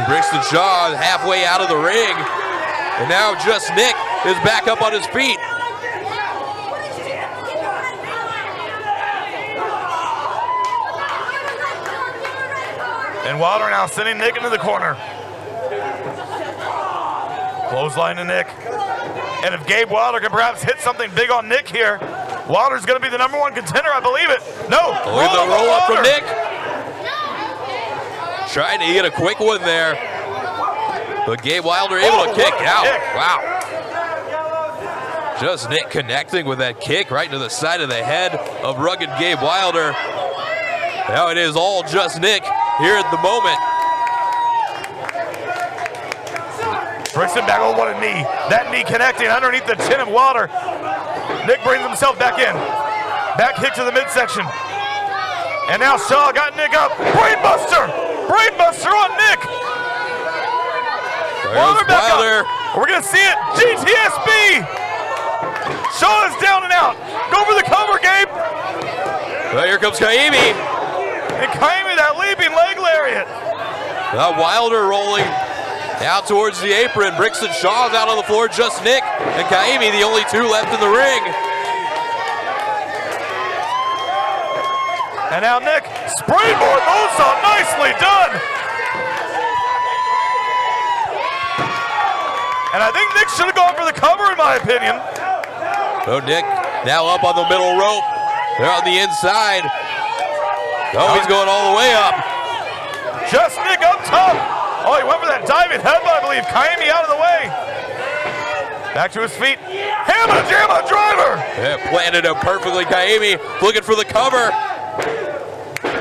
Brixton Shaw halfway out of the ring. And now Just Nick is back up on his feet. And Wilder now sending Nick into the corner. Clothesline to Nick. And if Gabe Wilder can perhaps hit something big on Nick here, Wilder's going to be the #1 contender, I believe it. No, Look at the roll up from Nick. Trying to get a quick one there. But Gabe Wilder able to kick out. Wow. Just Nick connecting with that kick right to the side of the head of Rugged Gabe Wilder. Now it is all Just Nick here at the moment. Brixton back, oh, what a knee. That knee connecting underneath the chin of Wilder. Nick brings himself back in. Back kick to the midsection. And now Shaw got Nick up. Brainbuster! Brainbuster on Nick! Wilder back up. We're gonna see it. GTSB! Shaw is down and out. Go for the cover, Gabe. Well, here comes Kaimi. And Kaimi, that leaping leg lariat. Wilder rolling Down towards the apron. Brixton Shaw's out on the floor. Just Nick and Kaimi, the only two left in the ring. And now Nick, springboard moonsault, nicely done. And I think Nick should have gone for the cover in my opinion. So Nick now up on the middle rope. They're on the inside. Oh, he's going all the way up. Just Nick up top. Oh, he went for that diving headbutt, I believe. Kaimi out of the way. Back to his feet. Hammer jammer driver. Yeah, planted him perfectly. Kaimi looking for the cover.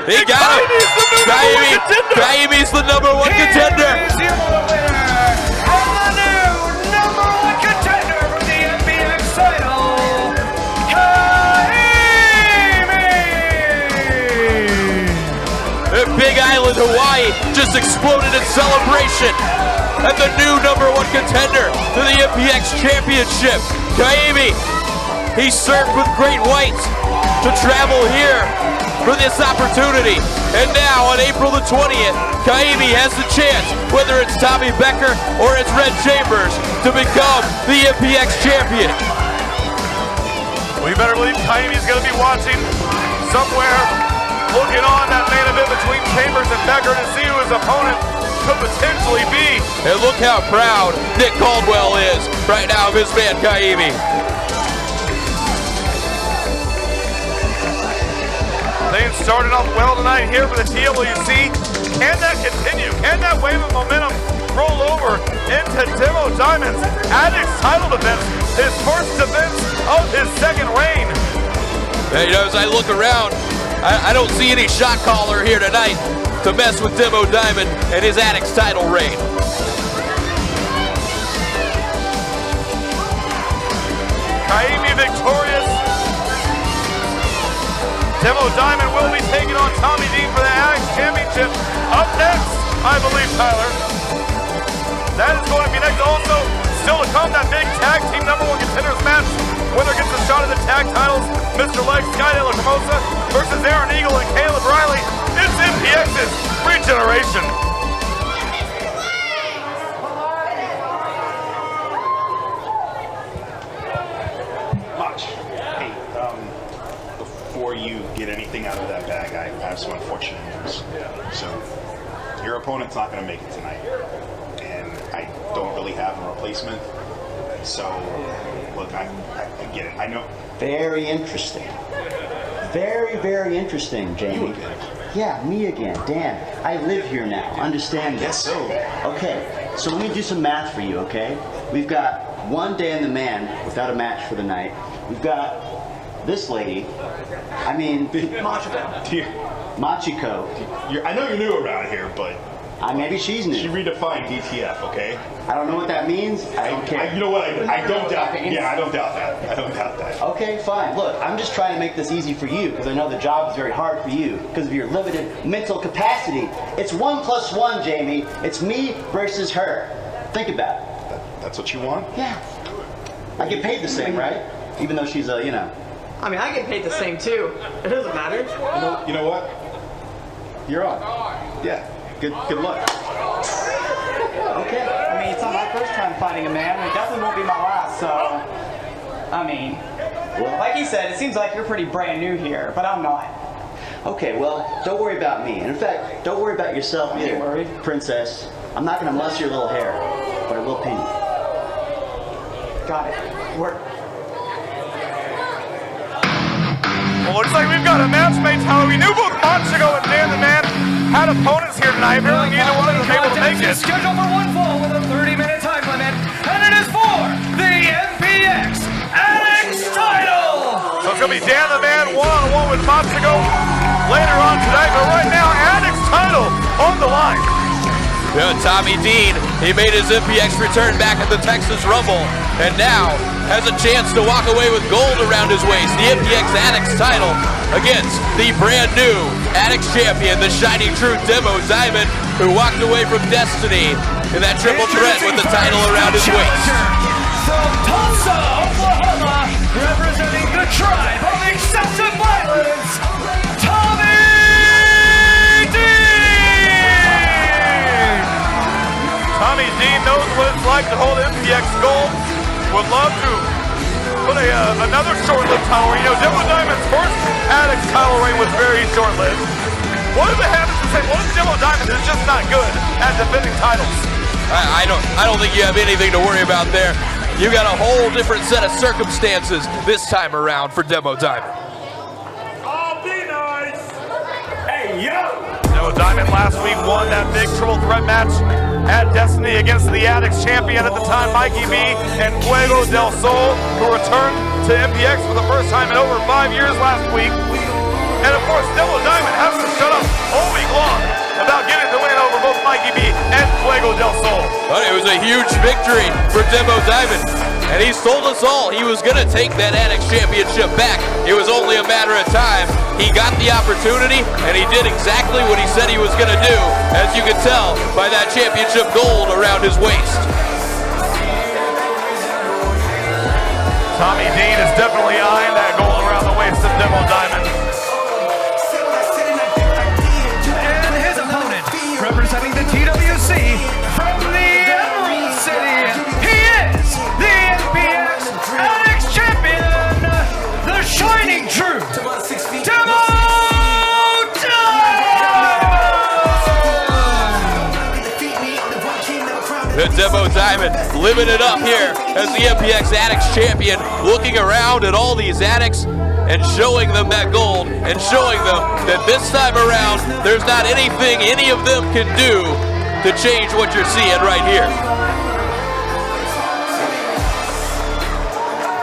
He got him. Kaimi's the number one contender. Here's your winner, and the new number one contender for the MPX title, Kaimi! Big Island, Hawaii just exploded in celebration at the new number one contender to the MPX Championship. Kaimi, he served with Great Whites to travel here for this opportunity. And now on April the 20th, Kaimi has the chance, whether it's Tommy Becker or it's Red Chambers, to become the MPX champion. We better believe Kaimi's going to be watching somewhere, looking on that main event between Chambers and Becker to see who his opponent could potentially be. And look how proud Nick Caldwell is right now of his man Kaimi. Things started off well tonight here for the TLEC. Can that continue? Can that wave of momentum roll over into Demo Diamond's Addicts title defense? His first defense of his second reign. Yeah, you know, as I look around, I don't see any shot caller here tonight to mess with Demo Diamond and his Addicts title reign. Kaimi victorious. Demo Diamond will be taking on Tommy Dean for the Addicts Championship. Up next, I believe, Tyler. That is going to be next. Also, still to come, that big tag team number one contenders match. Winner gets a shot at the tag titles. Mr. Lex, Sky De La Hermosa versus Aaron Eagle and Caleb Riley. It's MPX's Regeneration. Before you get anything out of that bag, I have some unfortunate news. So, your opponent's not going to make it tonight, and I don't really have a replacement. So, look, I get it. I know. Very interesting. Very, very interesting, Jamie. You again. Yeah, me again. Dan, I live here now. Understand this? Yes, so. Okay, so let me do some math for you, okay? We've got one day in the man without a match for the night. We've got this lady, I mean, Machiko. I know you're new around here, but maybe she's new. she redefined DTF, okay? I don't know what that means. I don't care. You know what? I don't doubt that. Yeah, I don't doubt that. I don't doubt that. Okay, fine. Look, I'm just trying to make this easy for you because I know the job is very hard for you because of your limited mental capacity. It's 1 + 1, Jamie. It's me versus her. Think about it. That's what you want? Yeah. I get paid the same, right? Even though she's a, you know. I mean, I get paid the same too. It doesn't matter. You know what? You're on. Yeah. Good luck. Okay. I mean, it's not my first time fighting a man. It definitely won't be my last, so... I mean... Well, like you said, it seems like you're pretty brand new here, but I'm not. Okay, well, don't worry about me. And in fact, don't worry about yourself either, worried? Princess. I'm not going to muss your little hair, but I will pin you. Got it. Work. Well, looks like we've got a match made, Tyler. We knew both Monchigo and Dan the Man had opponents here tonight. Apparently neither one of them was able to make it. Scheduled for one fall with a 30-minute time limit, and it is for the MPX Addicts title! So it's going to be Dan the Man one-on-one with Monchigo later on tonight. But right now, Addicts title on the line. Yeah, Tommy Dean, he made his MPX return back at the Texas Rumble, and now has a chance to walk away with gold around his waist, the MPX Addicts title against the brand new Addicts champion, the Shining Truth Demo Diamond, who walked away from Destiny in that triple threat with the title around his waist. From Tulsa, Oklahoma, representing the tribe of excessive violence, Tommy Dean! Tommy Dean like to hold MPX gold. Would love to put another short-lived title reign. You know, Demo Diamond's first Addicts title reign was very short-lived. What if it happens to say, what if Demo Diamond is just not good at defending titles? I don't think you have anything to worry about there. You got a whole different set of circumstances this time around for Demo Diamond. Oh, be nice. Hey, yo. Demo Diamond last week won that big triple threat match at Destiny against the Addicts champion at the time, Mikey B and Fuego del Sol, who returned to MPX for the first time in over 5 years last week. And of course, Demo Diamond hasn't shut up all week long about getting the win over both Mikey B and Fuego del Sol. But it was a huge victory for Demo Diamond. And he's told us all he was going to take that Addicts Championship back. It was only a matter of time. He got the opportunity, and he did exactly what he said he was going to do, as you can tell by that championship gold around his waist. Tommy Dean is definitely eyeing that gold around the waist of Demo Diamond. And his opponent, representing the TWC from the Emerald City, he is the MPX Addicts Champion, the Shining Truth, Demo Diamond! The Demo Diamond living it up here as the MPX Addicts Champion, looking around at all these addicts and showing them that gold and showing them that this time around there's not anything any of them can do to change what you're seeing right here.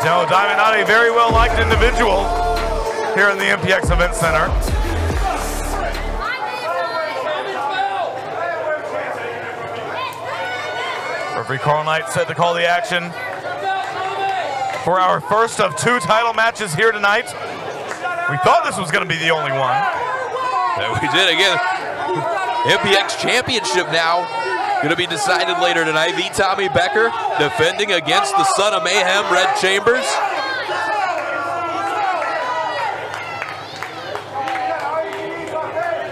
Demo Diamond, not a very well-liked individual here in the MPX Event Center. Referee Carl Knight set to call the action for our first of 2 title matches here tonight. We thought this was going to be the only one. And we did again. MPX Championship now going to be decided later tonight. The Tommy Becker defending against the Son of Mayhem, Red Chambers.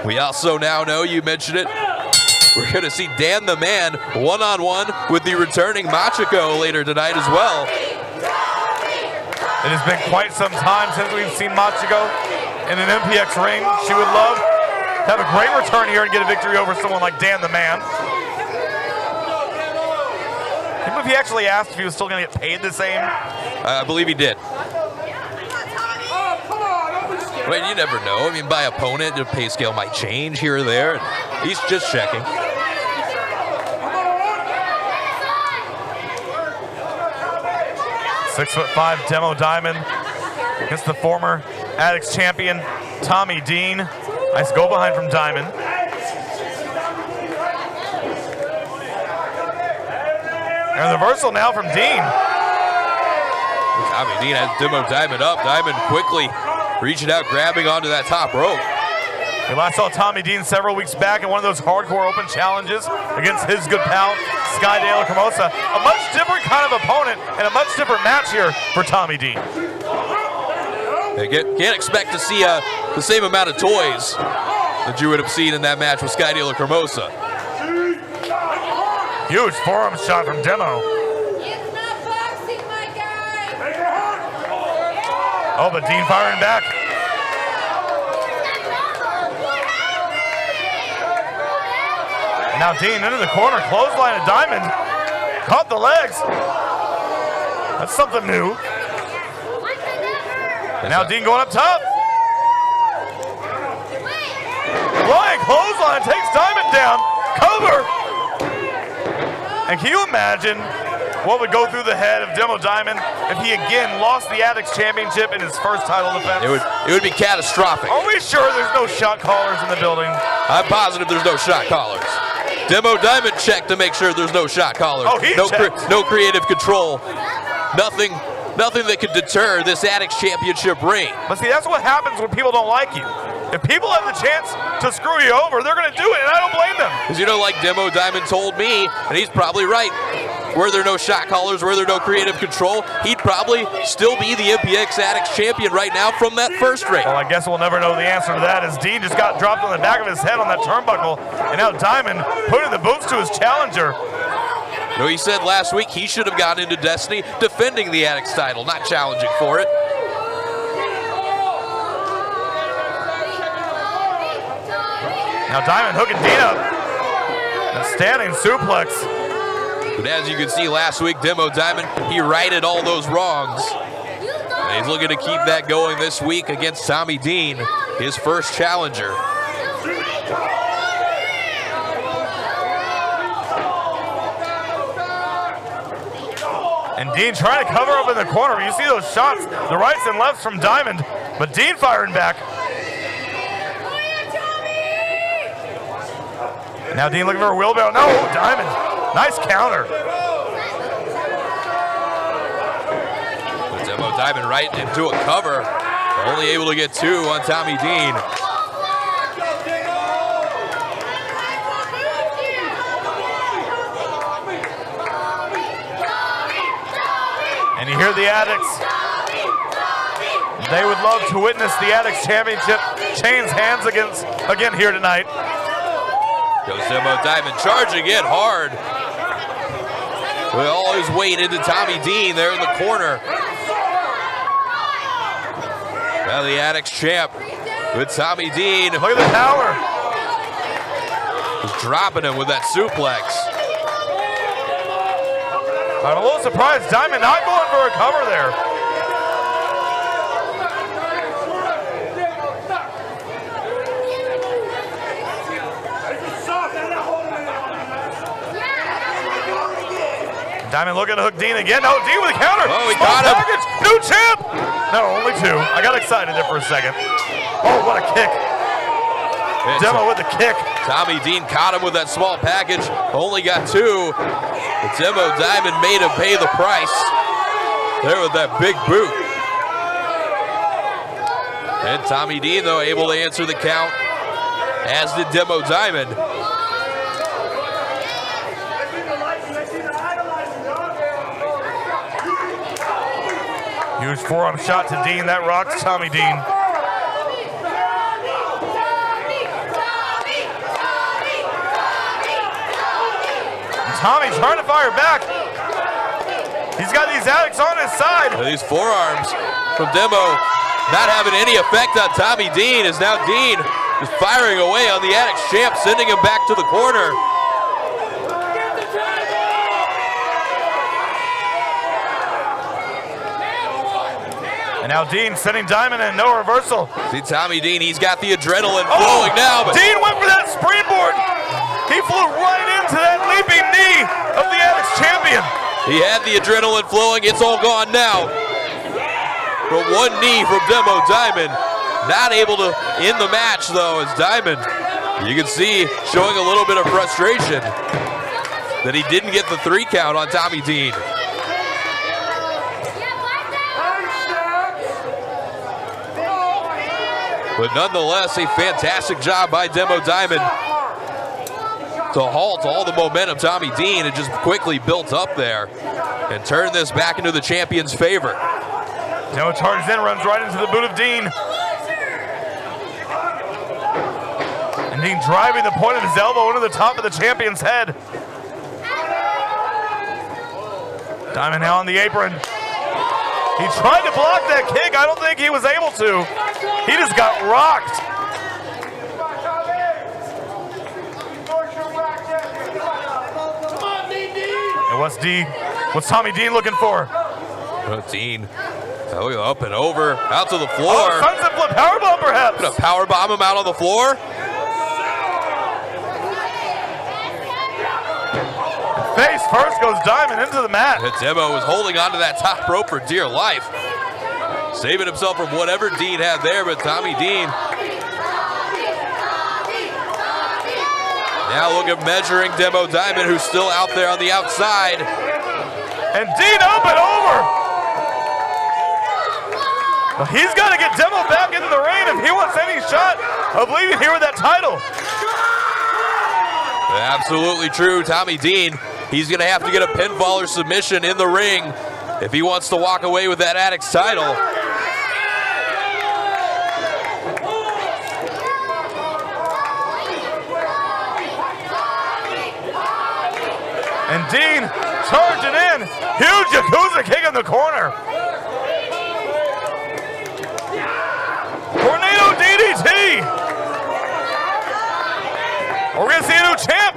We also now know, you mentioned it, we're going to see Dan the Man one-on-one with the returning Machiko later tonight as well. It has been quite some time since we've seen Machiko in an MPX ring. She would love to have a great return here and get a victory over someone like Dan the Man. Even if he actually asked if he was still going to get paid the same. I believe he did. Well, you never know. I mean, by opponent, the pay scale might change here or there. He's just checking. .6'5" Demo Diamond against the former Addicts champion, Tommy Dean. Nice go behind from Diamond. And the reversal now from Dean. Tommy Dean has Demo Diamond up. Diamond quickly reaching out, grabbing onto that top rope. We last saw Tommy Dean several weeks back in one of those hardcore open challenges against his good pal, Sky De La Cremosa. A much different kind of opponent and a much different match here for Tommy Dean. They can't expect to see the same amount of toys that you would have seen in that match with Sky De La Cremosa. Huge forearm shot from Demo. Oh, but Dean firing back. And now Dean into the corner, clothesline of Diamond. Caught the legs. That's something new. And now Dean going up top. Flying clothesline takes Diamond down. Cover. And can you imagine what would go through the head of Demo Diamond if he again lost the Addicts Championship in his first title defense? It would be catastrophic. Are we sure there's no shot callers in the building? I'm positive there's no shot callers. Demo Diamond checked to make sure there's no shot callers. Oh, he checked. No creative control. Nothing that could deter this Addicts Championship reign. But see, that's what happens when people don't like you. If people have the chance to screw you over, they're going to do it, and I don't blame them. Because you know, like Demo Diamond told me, and he's probably right, were there no shot callers, were there no creative control, he'd probably still be the MPX Addicts champion right now from that first reign. Well, I guess we'll never know the answer to that, as Dean just got dropped on the back of his head on that turnbuckle, and now Diamond putting the boots to his challenger. You know, he said last week he should have gotten into Destiny defending the Addicts title, not challenging for it. Now Diamond hooking Dean up. A standing suplex. But as you can see last week, Demo Diamond, he righted all those wrongs. And he's looking to keep that going this week against Tommy Dean, his first challenger. And Dean trying to cover up in the corner. You see those shots, the rights and lefts from Diamond, but Dean firing back. Now Dean looking for a wheelbarrow. No, Diamond. Nice counter. Demo Diamond right into a cover. Only able to get 2 on Tommy Dean. And you hear the Addicts. They would love to witness the Addicts Championship change hands again here tonight. Goes Demo Diamond charging in hard. With all his weight into Tommy Dean there in the corner. Now the Addicts champ with Tommy Dean. Look at the power. Just dropping him with that suplex. I'm a little surprised Diamond not going for a cover there. Diamond looking to hook Dean again. No, Dean with a counter. Oh, he got him. Package. New champ. No, only 2. I got excited there for a second. Oh, what a kick. Demo with the kick. Tommy Dean caught him with that small package. Only got 2. But Demo Diamond made him pay the price. There with that big boot. And Tommy Dean, though, able to answer the count, as did Demo Diamond. Huge forearm shot to Dean. That rocks Tommy Dean. And Tommy trying to fire back. He's got these Addicts on his side. These forearms from Demo not having any effect on Tommy Dean, as now Dean is firing away on the Addicts champ, sending him back to the corner. And now Dean sending Diamond in, no reversal. See Tommy Dean, he's got the adrenaline flowing now. But Dean went for that springboard. He flew right into that leaping knee of the Addicts champion. he had the adrenaline flowing, it's all gone now. But 1 knee from Demo Diamond. Not able to end the match though, as Diamond, you can see, showing a little bit of frustration that he didn't get the 3 count on Tommy Dean. But nonetheless, a fantastic job by Demo Diamond to halt all the momentum Tommy Dean had just quickly built up there and turn this back into the champion's favor. Demo charges in, runs right into the boot of Dean. And Dean driving the point of his elbow into the top of the champion's head. Diamond now on the apron. He tried to block that kick. I don't think he was able to. He just got rocked. And what's Tommy Dean looking for? Dean, up and over, out to the floor. Oh, sunset flip powerbomb perhaps. Gonna powerbomb him out on the floor. Face first goes Diamond into the mat. Demo was holding onto that top rope for dear life, saving himself from whatever Dean had there, but Tommy Dean now look at measuring Demo Diamond, who's still out there on the outside. And Dean up and over. Well, he's got to get Demo back into the ring if he wants any shot of leaving here with that title. Absolutely true. Tommy Dean, he's going to have to get a pinfall or submission in the ring if he wants to walk away with that Addicts title. And Dean charging in. Huge Yakuza kick in the corner. Tornado DDT. We're going to see a new champ.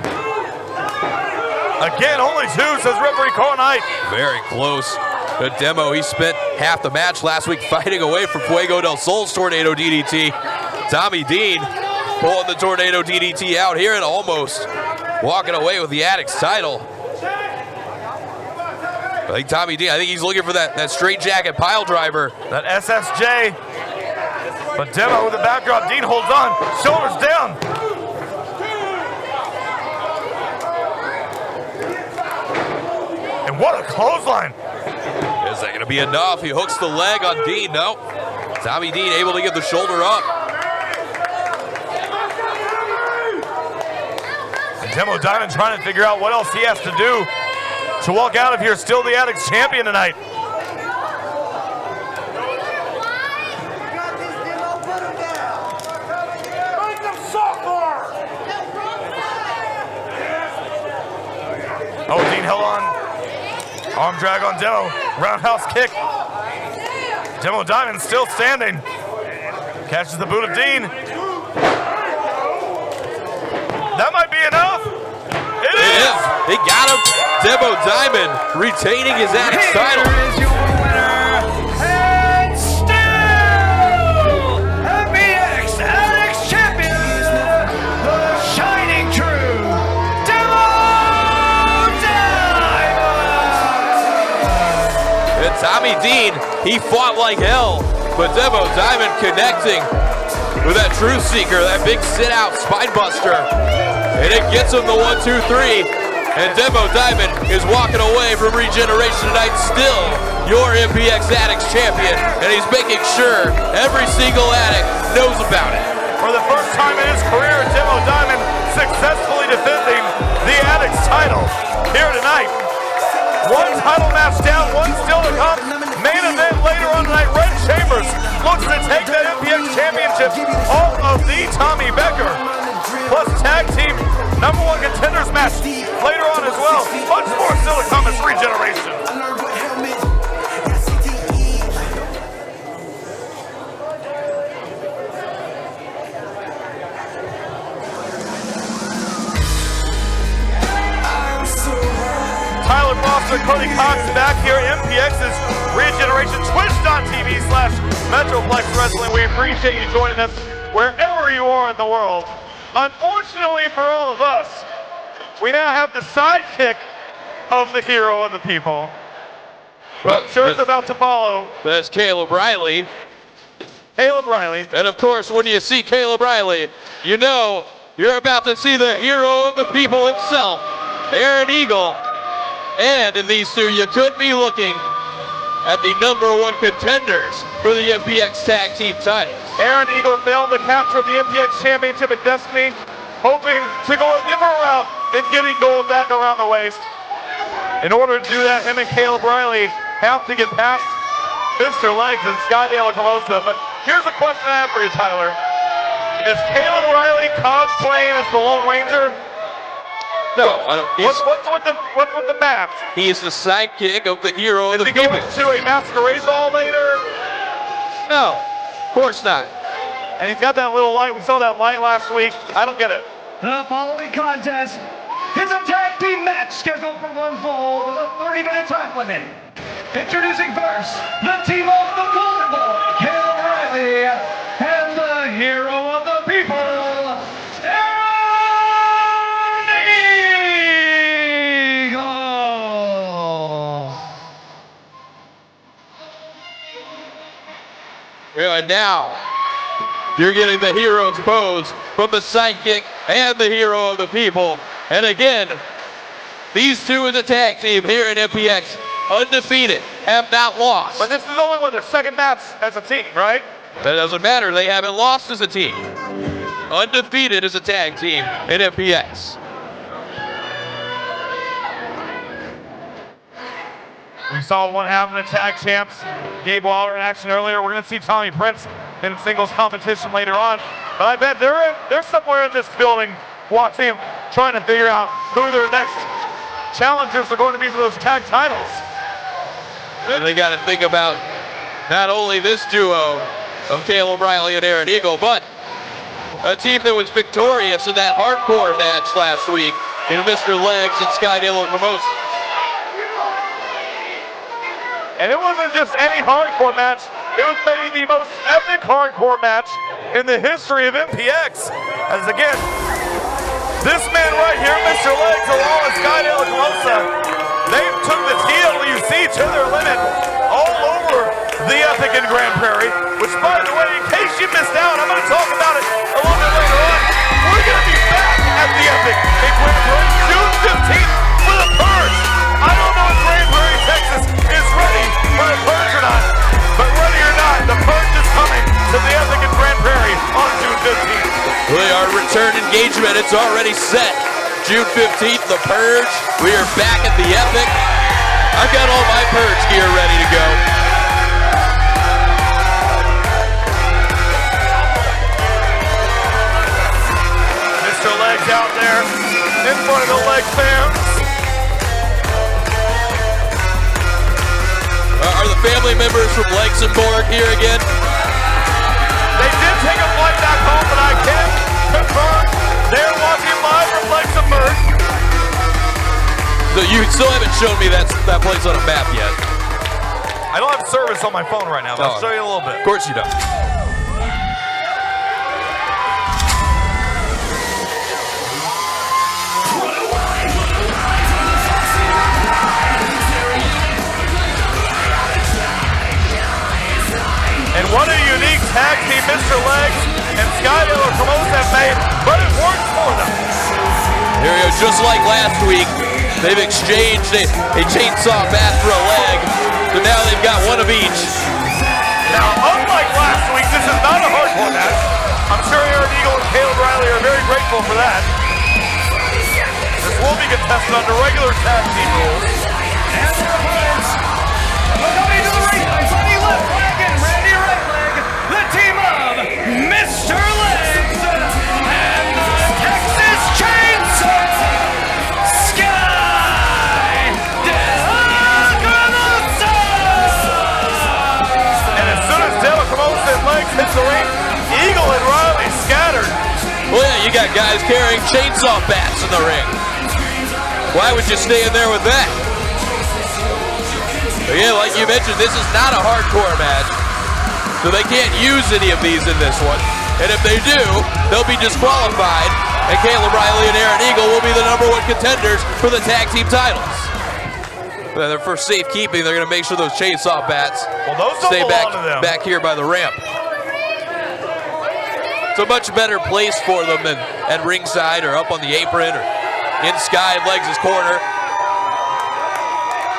Again, only 2, says referee Carl Knight. Very close. Good demo. He spent half the match last week fighting away from Fuego del Sol's Tornado DDT. Tommy Dean pulling the Tornado DDT out here and almost walking away with the Addicts title. I think Tommy Dean, I think he's looking for that straight jacket pile driver. That SSJ. But Demo with the backdrop. Dean holds on. Shoulders down. And what a clothesline. Is that going to be enough? He hooks the leg on Dean. No. Tommy Dean able to get the shoulder up. And Demo Diamond trying to figure out what else he has to do to walk out of here still the Addicts champion tonight. Oh, Dean held on. Arm drag on Demo. Roundhouse kick. Demo Diamond still standing. Catches the boot of Dean. That might be enough. It is. They got him. Demo Diamond retaining his Addicts title. Here is your winner, and still MPX Addicts champion, the shining true Demo Diamond. And Tommy Dean, he fought like hell, but Demo Diamond connecting with that Truth Seeker, that big sit-out spine buster. And it gets him the 1, 2, 3. And Demo Diamond is walking away from Regeneration tonight, still your MPX Addicts champion. And he's making sure every single addict knows about it. For the first time in his career, Demo Diamond successfully defending the Addicts title here tonight. One title match down, one still to come. Main event later on tonight, Red Chambers looks to take that MPX championship off of the Tommy Becker. Plus tag team #1 contenders match later on as well. Much more still to come as Regeneration. Tyler Foster, Cody Cox back here. MPX's Regeneration, Twitch.tv/Metroplex Wrestling. We appreciate you joining us wherever you are in the world. Unfortunately for all of us, we now have the sidekick of the hero of the people. But I'm sure it's about to follow. That's Caleb Riley. Caleb Riley. And of course, when you see Caleb Riley, you know you're about to see the hero of the people himself, Aaron Eagle. And in these two, you could be looking at the #1 contenders for the MPX Tag Team titles. Aaron Eagle failed to capture the MPX Championship at Destiny, hoping to go a different route than getting gold back around the waist. In order to do that, him and Caleb Riley have to get past Mr. Legs and Skydale Colosa. But here's a question I have for you, Tyler. Is Caleb Riley cosplaying as the Lone Ranger? No, I don't. What's with the mask? He's the sidekick of the hero of the people. Is he going to a masquerade ball later? No, of course not. And he's got that little light. We saw that light last week. I don't get it. The following contest is a tag team match scheduled for one fall with a 30-minute time limit. Introducing first, the team of the Golden Boy, Caleb Riley, and the hero of the people, And now, you're getting the hero's pose from the sidekick and the hero of the people. And again, these two as a tag team here in MPX, undefeated, have not lost. But this is only their second match as a team, right? That doesn't matter. They haven't lost as a team. Undefeated as a tag team in MPX. We saw what happened to tag champs. Gabe Waller in action earlier. We're going to see Tommy Prince in singles competition later on. But I bet they're somewhere in this building watching, trying to figure out who their next challengers are going to be for those tag titles. And they got to think about not only this duo of Caleb Riley and Aaron Eagle, but a team that was victorious in that hardcore match last week in Mr. Legs and Skydale and Mimosa. And it wasn't just any hardcore match, it was maybe the most epic hardcore match in the history of MPX. As again, this man right here, Mr. Legs, along with Skydale and Mimosa, they took the TLUC to their limit all over the Epic in Grand Prairie, which, by the way, in case you missed out, I'm going to talk about it a little bit later on. We're going to be back at the Epic in Grand Prairie June 15th for the Purge. I don't know if Grand Prairie, Texas is ready for the Purge or not, but ready or not, the Purge is coming to the Epic in Grand Prairie on June 15th. Really, our return engagement, it's already set. June 15th, the Purge. We are back at the Epic. I've got all my Purge gear ready to go. Mr. Legs out there in front of the Leg fans. Are the family members from Luxembourg here again? They did take a flight back home, but I can confirm they're watching live from Luxembourg. So you still haven't shown me that place on a map yet. I don't have service on my phone right now, but I'll show you a little bit. Of course you don't. And what a unique tag team Mr. Legs and Skydale and Mimosa have made, but it works for them. Here we go, just like last week, they've exchanged a chainsaw bat for a leg, but now they've got one of each. Now, unlike last week, this is not a hardcore match. I'm sure Aaron Eagle and Caleb Riley are very grateful for that. This will be contested under regular tag team rules. And their opponents, coming to the ring, Sonny left leg and Randy right leg, the team of Mr. Legs and the Texas Chainsaw, And as soon as De La Cremosa and Legs hit the ring, Eagle and Riley scattered. Well, yeah, you got guys carrying chainsaw bats in the ring. Why would you stay in there with that? But yeah, like you mentioned, this is not a hardcore match, so they can't use any of these in this one. And if they do, they'll be disqualified, and Caleb Riley and Aaron Eagle will be the #1 contenders for the tag team titles. But for safekeeping, they're going to make sure those chainsaw bats stay back here by the ramp. It's a much better place for them than at ringside or up on the apron or in Sky Legs' corner.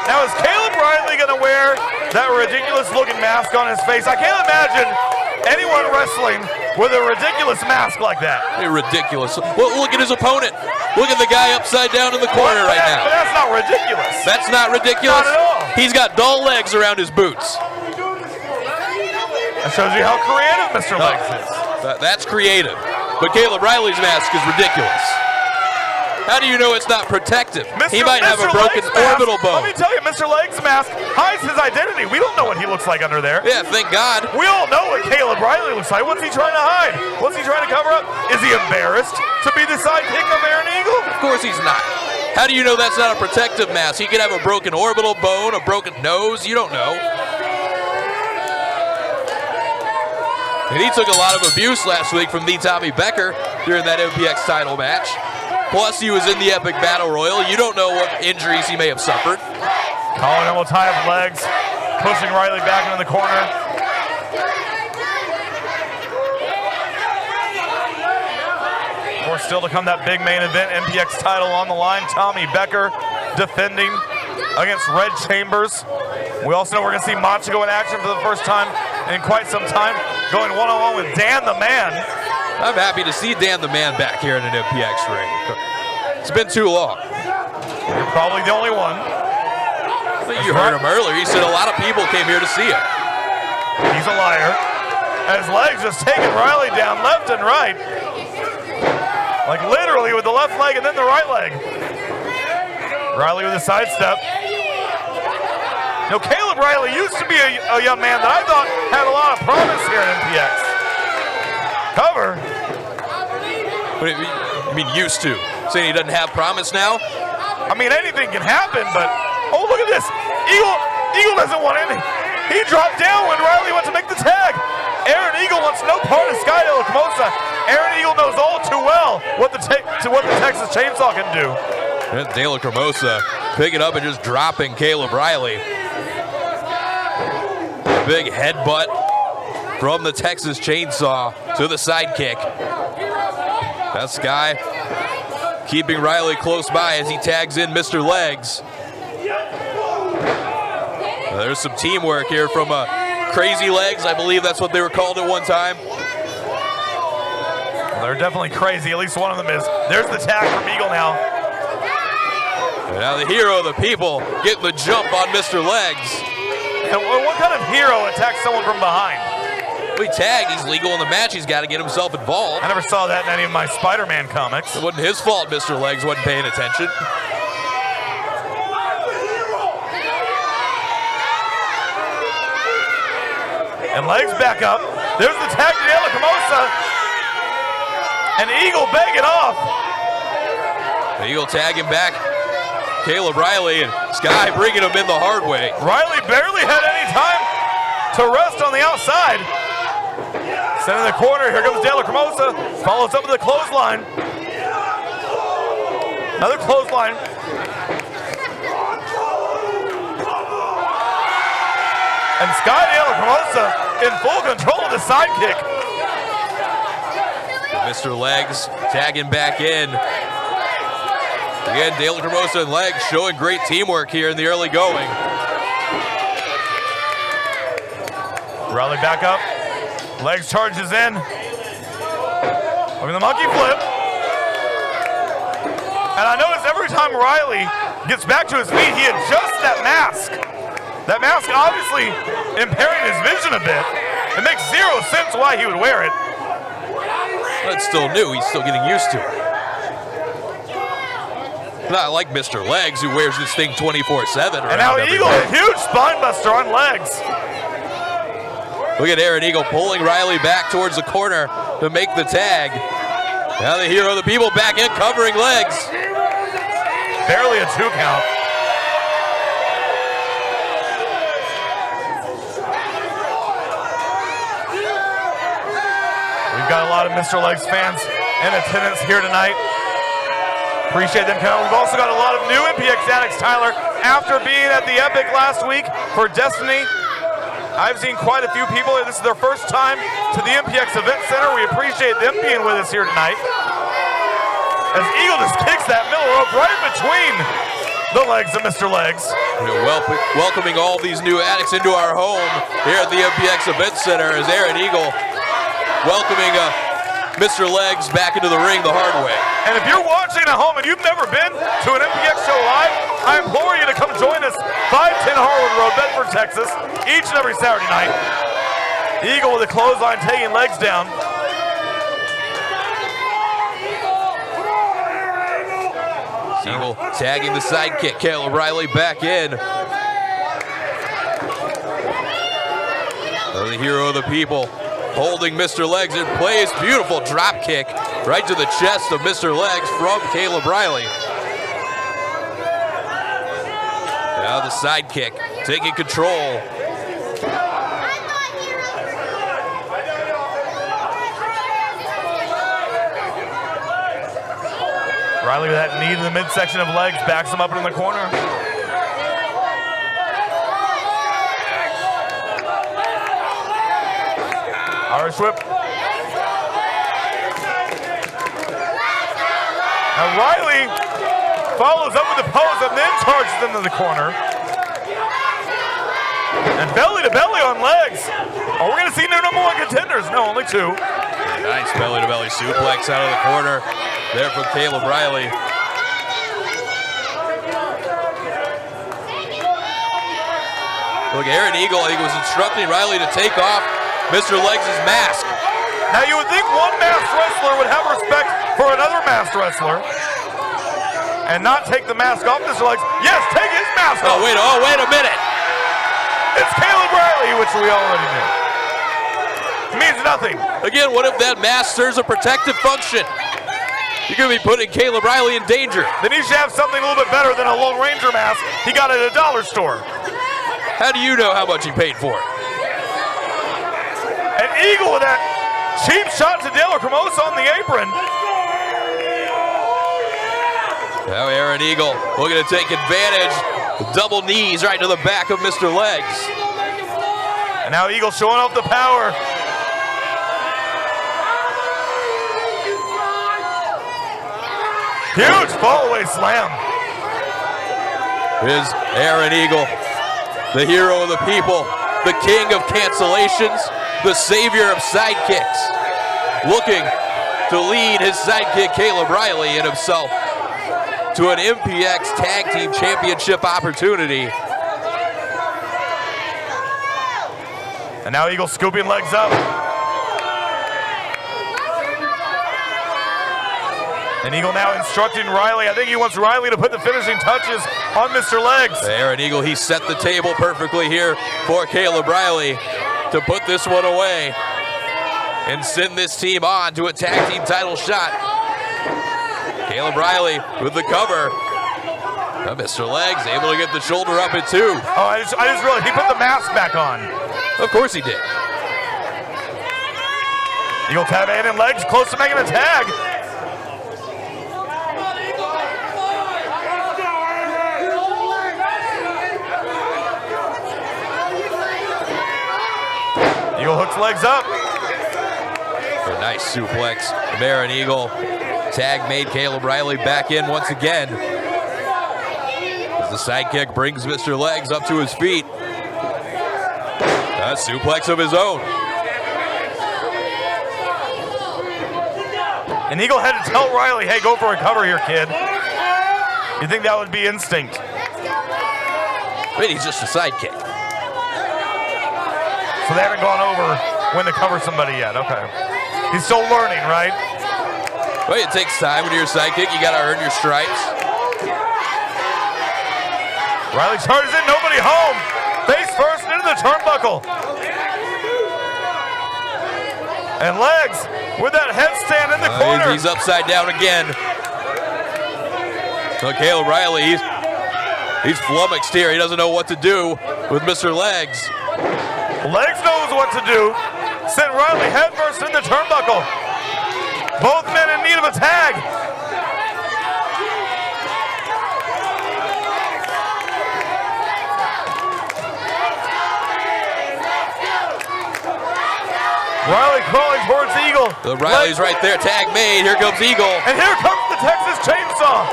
Now is Caleb Riley going to wear that ridiculous looking mask on his face? I can't imagine anyone wrestling with a ridiculous mask like that. Ridiculous. Well, look at his opponent. Look at the guy upside down in the corner right now. But that's not ridiculous. That's not ridiculous? Not at all. He's got dull legs around his boots. That shows you how creative Mr. Legs is. That's creative. But Caleb Riley's mask is ridiculous. How do you know it's not protective? He might have a broken orbital bone. Let me tell you, Mr. Legs' mask hides his identity. We don't know what he looks like under there. Yeah, thank God. We all know what Caleb Riley looks like. What's he trying to hide? What's he trying to cover up? Is he embarrassed to be the sidekick of Aaron Eagle? Of course he's not. How do you know that's not a protective mask? He could have a broken orbital bone, a broken nose. You don't know. And he took a lot of abuse last week from the Tommy Becker during that MPX title match. Plus, he was in the Epic Battle Royal. You don't know what injuries he may have suffered. Colin will tie up Legs, pushing Riley back into the corner. More still to come, that big main event, MPX title on the line. Tommy Becker defending against Red Chambers. We also know we're going to see Macho in action for the first time in quite some time, going one-on-one with Dan the Man. I'm happy to see Dan the Man back here in an MPX ring. It's been too long. You're probably the only one. I think you heard him earlier. He said a lot of people came here to see him. He's a liar. As Legs just taking Riley down left and right. Like literally with the left leg and then the right leg. Riley with a sidestep. You know, Caleb Riley used to be a young man that I thought had a lot of promise here at MPX. Cover. What do you mean used to? Saying he doesn't have promise now? I mean, anything can happen, but oh, look at this. Eagle doesn't want anything. He dropped down when Riley went to make the tag. Aaron Eagle wants no part of Sky De La Comosa. Aaron Eagle knows all too well what the Texas Chainsaw can do. De La Comosa picking up and just dropping Caleb Riley. Big headbutt from the Texas Chainsaw to the sidekick. That Sky keeping Riley close by as he tags in Mr. Legs. There's some teamwork here from Crazy Legs. I believe that's what they were called at one time. Well, they're definitely crazy. At least one of them is. There's the tag from Eagle now. And now the hero of the people getting the jump on Mr. Legs. And what kind of hero attacks someone from behind? We tagged. He's legal in the match. He's got to get himself involved. I never saw that in any of my Spider-Man comics. It wasn't his fault Mr. Legs wasn't paying attention. And Legs back up. There's the tag to De La Comosa. And Eagle begging off. The Eagle tagging back Caleb Riley, and Sky bringing him in the hard way. Riley barely had any time to rest on the outside. Center the corner, here comes De La Comosa. Follows up with a clothesline. Another clothesline. And Sky De La Comosa in full control of the sidekick. Mr. Legs tagging back in. Again, De La Comosa and Legs showing great teamwork here in the early going. Riley back up. Legs charges in. Look at the monkey flip. And I notice every time Riley gets back to his feet, he adjusts that mask. That mask obviously impairing his vision a bit. It makes zero sense why he would wear it. But it's still new. He's still getting used to it. Not like Mr. Legs, who wears this thing 24/7. And now Eagle, a huge spine buster on Legs. Look at Aaron Eagle pulling Riley back towards the corner to make the tag. Now the hero of the people back in, covering Legs. Barely a 2 count. We've got a lot of Mr. Legs fans in attendance here tonight. Appreciate them coming. We've also got a lot of new MPX addicts, Tyler. After being at the Epic last week for Destiny, I've seen quite a few people. This is their first time to the MPX Event Center. We appreciate them being with us here tonight. As Eagle just kicks that middle rope right between the legs of Mr. Legs. We're welcoming all these new addicts into our home here at the MPX Event Center as Aaron Eagle welcoming Mr. Legs back into the ring the hard way. And if you're watching at home and you've never been to an MPX show live, I implore you to come join us 510 Harwood Road, Bedford, Texas, each and every Saturday night. Eagle with a clothesline taking Legs down. Eagle tagging the sidekick, Caleb Riley back in. The hero of the people holding Mr. Legs in place. Beautiful drop kick right to the chest of Mr. Legs from Caleb Riley. Now the sidekick taking control. Riley with that knee to the midsection of Legs, backs him up in the corner. Irish whip. Now Riley follows up with the pose and then charges into the corner. And belly to belly on Legs. Are we going to see new number one contenders? No, only 2. Nice belly to belly suplex out of the corner there from Caleb Riley. Look, Aaron Eagle, I think, was instructing Riley to take off Mr. Legs' mask. Now you would think one masked wrestler would have respect for another masked wrestler. and not take the mask off Mr. Legs. Yes, take his mask off. Oh, wait a minute. It's Caleb Riley, which we already knew. Means nothing. Again, what if that mask serves a protective function? You're going to be putting Caleb Riley in danger. Then he should have something a little bit better than a Lone Ranger mask he got at a dollar store. How do you know how much he paid for it? An Eagle with that cheap shot to De La Cremosa on the apron. Now Aaron Eagle looking to take advantage. Double knees right to the back of Mr. Legs. And now Eagle showing off the power. Huge fall-away slam. Here's Aaron Eagle, the hero of the people, the king of cancellations, the savior of sidekicks, looking to lead his sidekick Caleb Riley and himself to an MPX Tag Team Championship opportunity. And now Eagle scooping legs up. And Eagle now instructing Riley. I think he wants Riley to put the finishing touches on Mr. Legs. Aaron Eagle, he set the table perfectly here for Caleb Riley to put this one away and send this team on to a tag team title shot. Caleb Riley with the cover. Mr. Legs able to get the shoulder up at 2. Oh, I just realized he put the mask back on. Of course he did. Eagle tab in and Legs close to making a tag. Eagle hooks Legs up. A nice suplex from Aaron Eagle. Tag made Caleb Riley back in once again. As the sidekick brings Mr. Legs up to his feet. A suplex of his own. And Eagle had to tell Riley, hey, go for a cover here, kid. You think that would be instinct? But he's just a sidekick. So they haven't gone over when to cover somebody yet. Okay. He's still learning, right? Well, it takes time when you're a sidekick. You got to earn your stripes. Riley charges in, nobody home. Face first into the turnbuckle. And Legs with that headstand in the corner. He's upside down again. So Caleb Riley, he's flummoxed here. He doesn't know what to do with Mr. Legs. Legs knows what to do. Sent Riley headfirst in the turnbuckle. Both men in need of a tag. Riley crawling towards Eagle. Riley's right there. Tag made. Here comes Eagle. And here comes the Texas Chainsaw.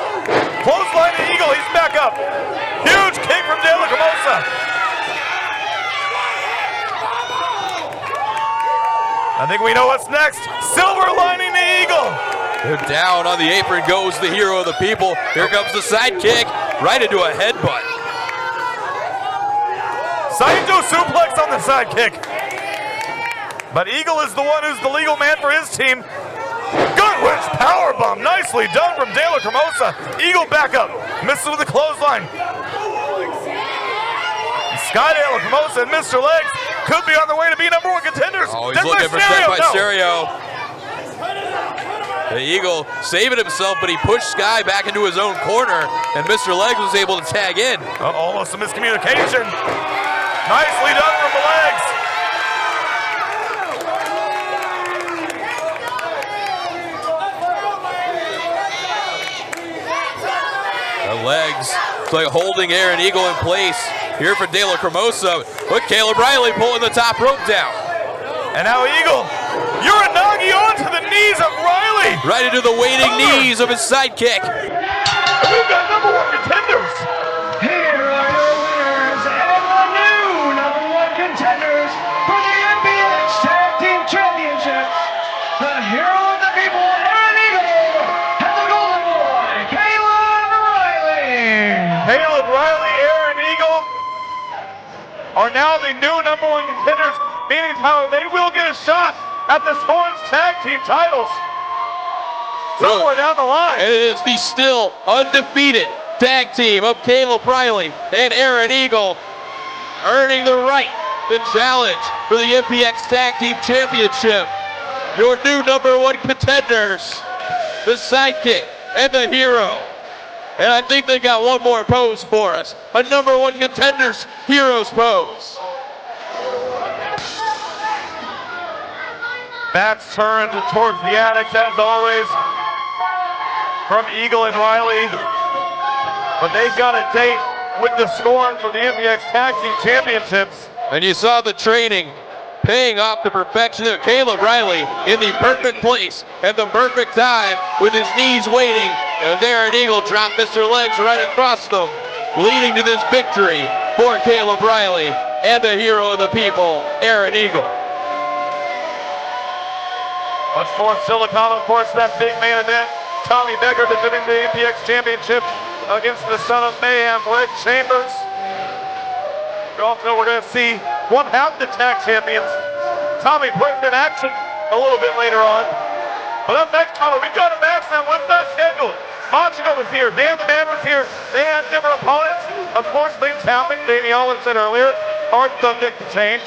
Clothesline to Eagle. He's back up. Huge kick from De La Cremosa. I think we know what's next. Silver lining the Eagle. They're down on the apron goes the hero of the people. Here comes the sidekick. Right into a headbutt. Saito suplex on the sidekick. But Eagle is the one who's the legal man for his team. Good witch powerbomb. Nicely done from De La Cremosa. Eagle back up. Misses with a clothesline. Sky De La Cremosa and Mr. Legs could be on their way to be #1 contenders. Oh, he's looking for Death by Stereo. The Eagle saving himself, but he pushed Sky back into his own corner, and Mr. Legs was able to tag in. Almost a miscommunication. Nicely done from the Legs. The Legs, it's like holding Aaron Eagle in place. Here for De La Cremosa. Look, Caleb Riley pulling the top rope down. And now Eagle, Uranagi onto the knees of Riley. Right into the waiting knees of his sidekick. We've got #1 contenders. Here are your winners and the new #1 contenders for the MPX Tag Team Championship. The hero of the people, Aaron Eagle, and the Golden Boy, Caleb Riley. Caleb Riley, Aaron Eagle are now the new #1 contenders, meaning how they will get a shot at the Swords Tag Team titles. somewhere down the line. And it is the still undefeated tag team of Caleb Riley and Aaron Eagle earning the right to challenge for the MPX Tag Team Championship. Your new #1 contenders, the Sidekick and the Hero. And I think they got one more pose for us. A #1 contenders Heroes pose. Backs turned towards the Addicts as always from Eagle and Riley. But they've got a date with the Scorn for the MPX Tag Team Championships. And you saw the training paying off to perfection of Caleb Riley in the perfect place at the perfect time with his knees waiting. And Aaron Eagle dropped Mr. Legs right across them, leading to this victory for Caleb Riley and the hero of the people, Aaron Eagle. Once more, Silicon, of course, that big man event. Tommy Becker defending the MPX Championship against the son of Mayhem, Red Chambers. We also know we're going to see one half the tag champions, Tommy, put in action a little bit later on. But up next, Tyler, we've got a match now with the schedule. Mochigo was here, Dan the Man was here. They had different opponents. Of course, things happen. Davey Owens said earlier, hard subject to change.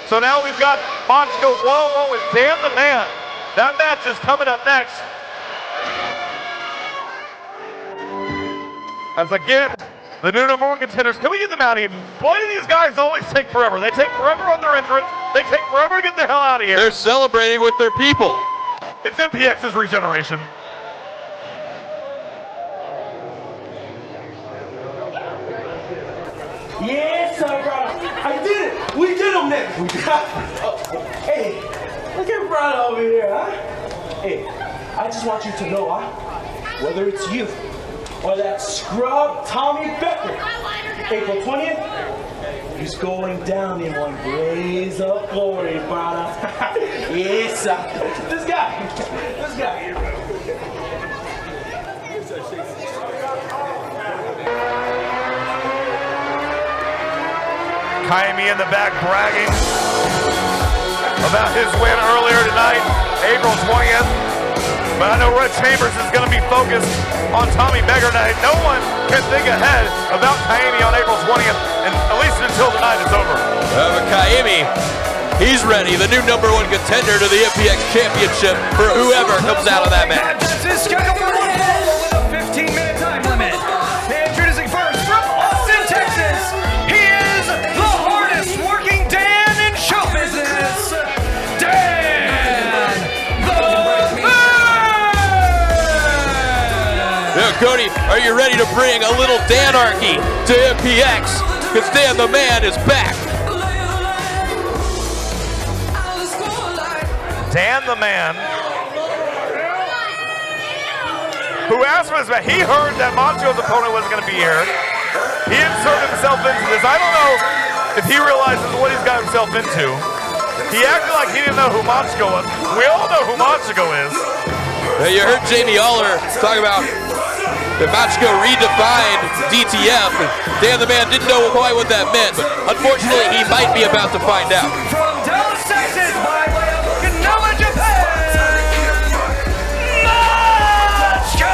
So now we've got Mochigo's one-on-one with Dan the Man. That match is coming up next. As again, the new #1 contenders, can we get them out of here? Why do these guys always take forever? They take forever on their entrance. They take forever to get the hell out of here. They're celebrating with their people. It's MPX's Regeneration. Yes, sir, bro. I did it. We did them next. Hey, look at Brad over here, huh? Hey, I just want you to know, whether it's you or that scrub Tommy Becker, April 20th, he's going down in one blaze of glory, brother. Yes, sir. This guy. Kaimi in the back bragging about his win earlier tonight, April 20th. But I know Red Chambers is going to be focused on Tommy Becker tonight. No one can think ahead about Kaimi on April 20th, and at least until the night is over. But Kaimi, he's ready, the new #1 contender to the MPX Championship for whoever comes out of that match. That's his schedule for one fall with a 15-minute time limit. Introducing first from Austin, Texas, he is the hardest working Dan in show business, Dan the Man! Now, Cody, are you ready to bring a little Danarchy to MPX? Because Dan the Man is back. Dan the Man, who asked for this match, he heard that Moncho's opponent wasn't going to be here. He inserted himself into this. I don't know if he realizes what he's got himself into. He acted like he didn't know who Moncho was. We all know who Moncho is. Now, you heard Jamie Aller talk about that Moncho redefined DTF. Dan the Man didn't know quite what that meant, but unfortunately he might be about to find out. From Dallas, Texas, by way of Okinawa, Japan, Moncho!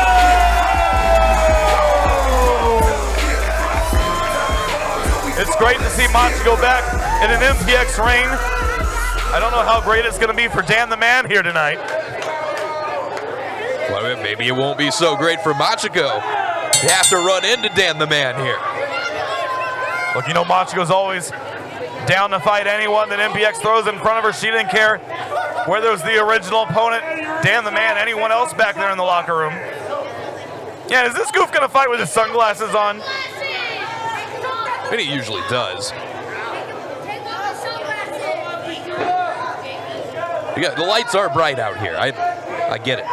It's great to see Moncho back in an MPX ring. I don't know how great it's going to be for Dan the Man here tonight. Well, maybe it won't be so great for Machiko. You have to run into Dan the Man here. Look, you know Machiko's always down to fight anyone that MPX throws in front of her. She didn't care whether it was the original opponent, Dan the Man, anyone else back there in the locker room. Yeah, is this goof going to fight with his sunglasses on? And he usually does. Yeah, the lights are bright out here. I get it.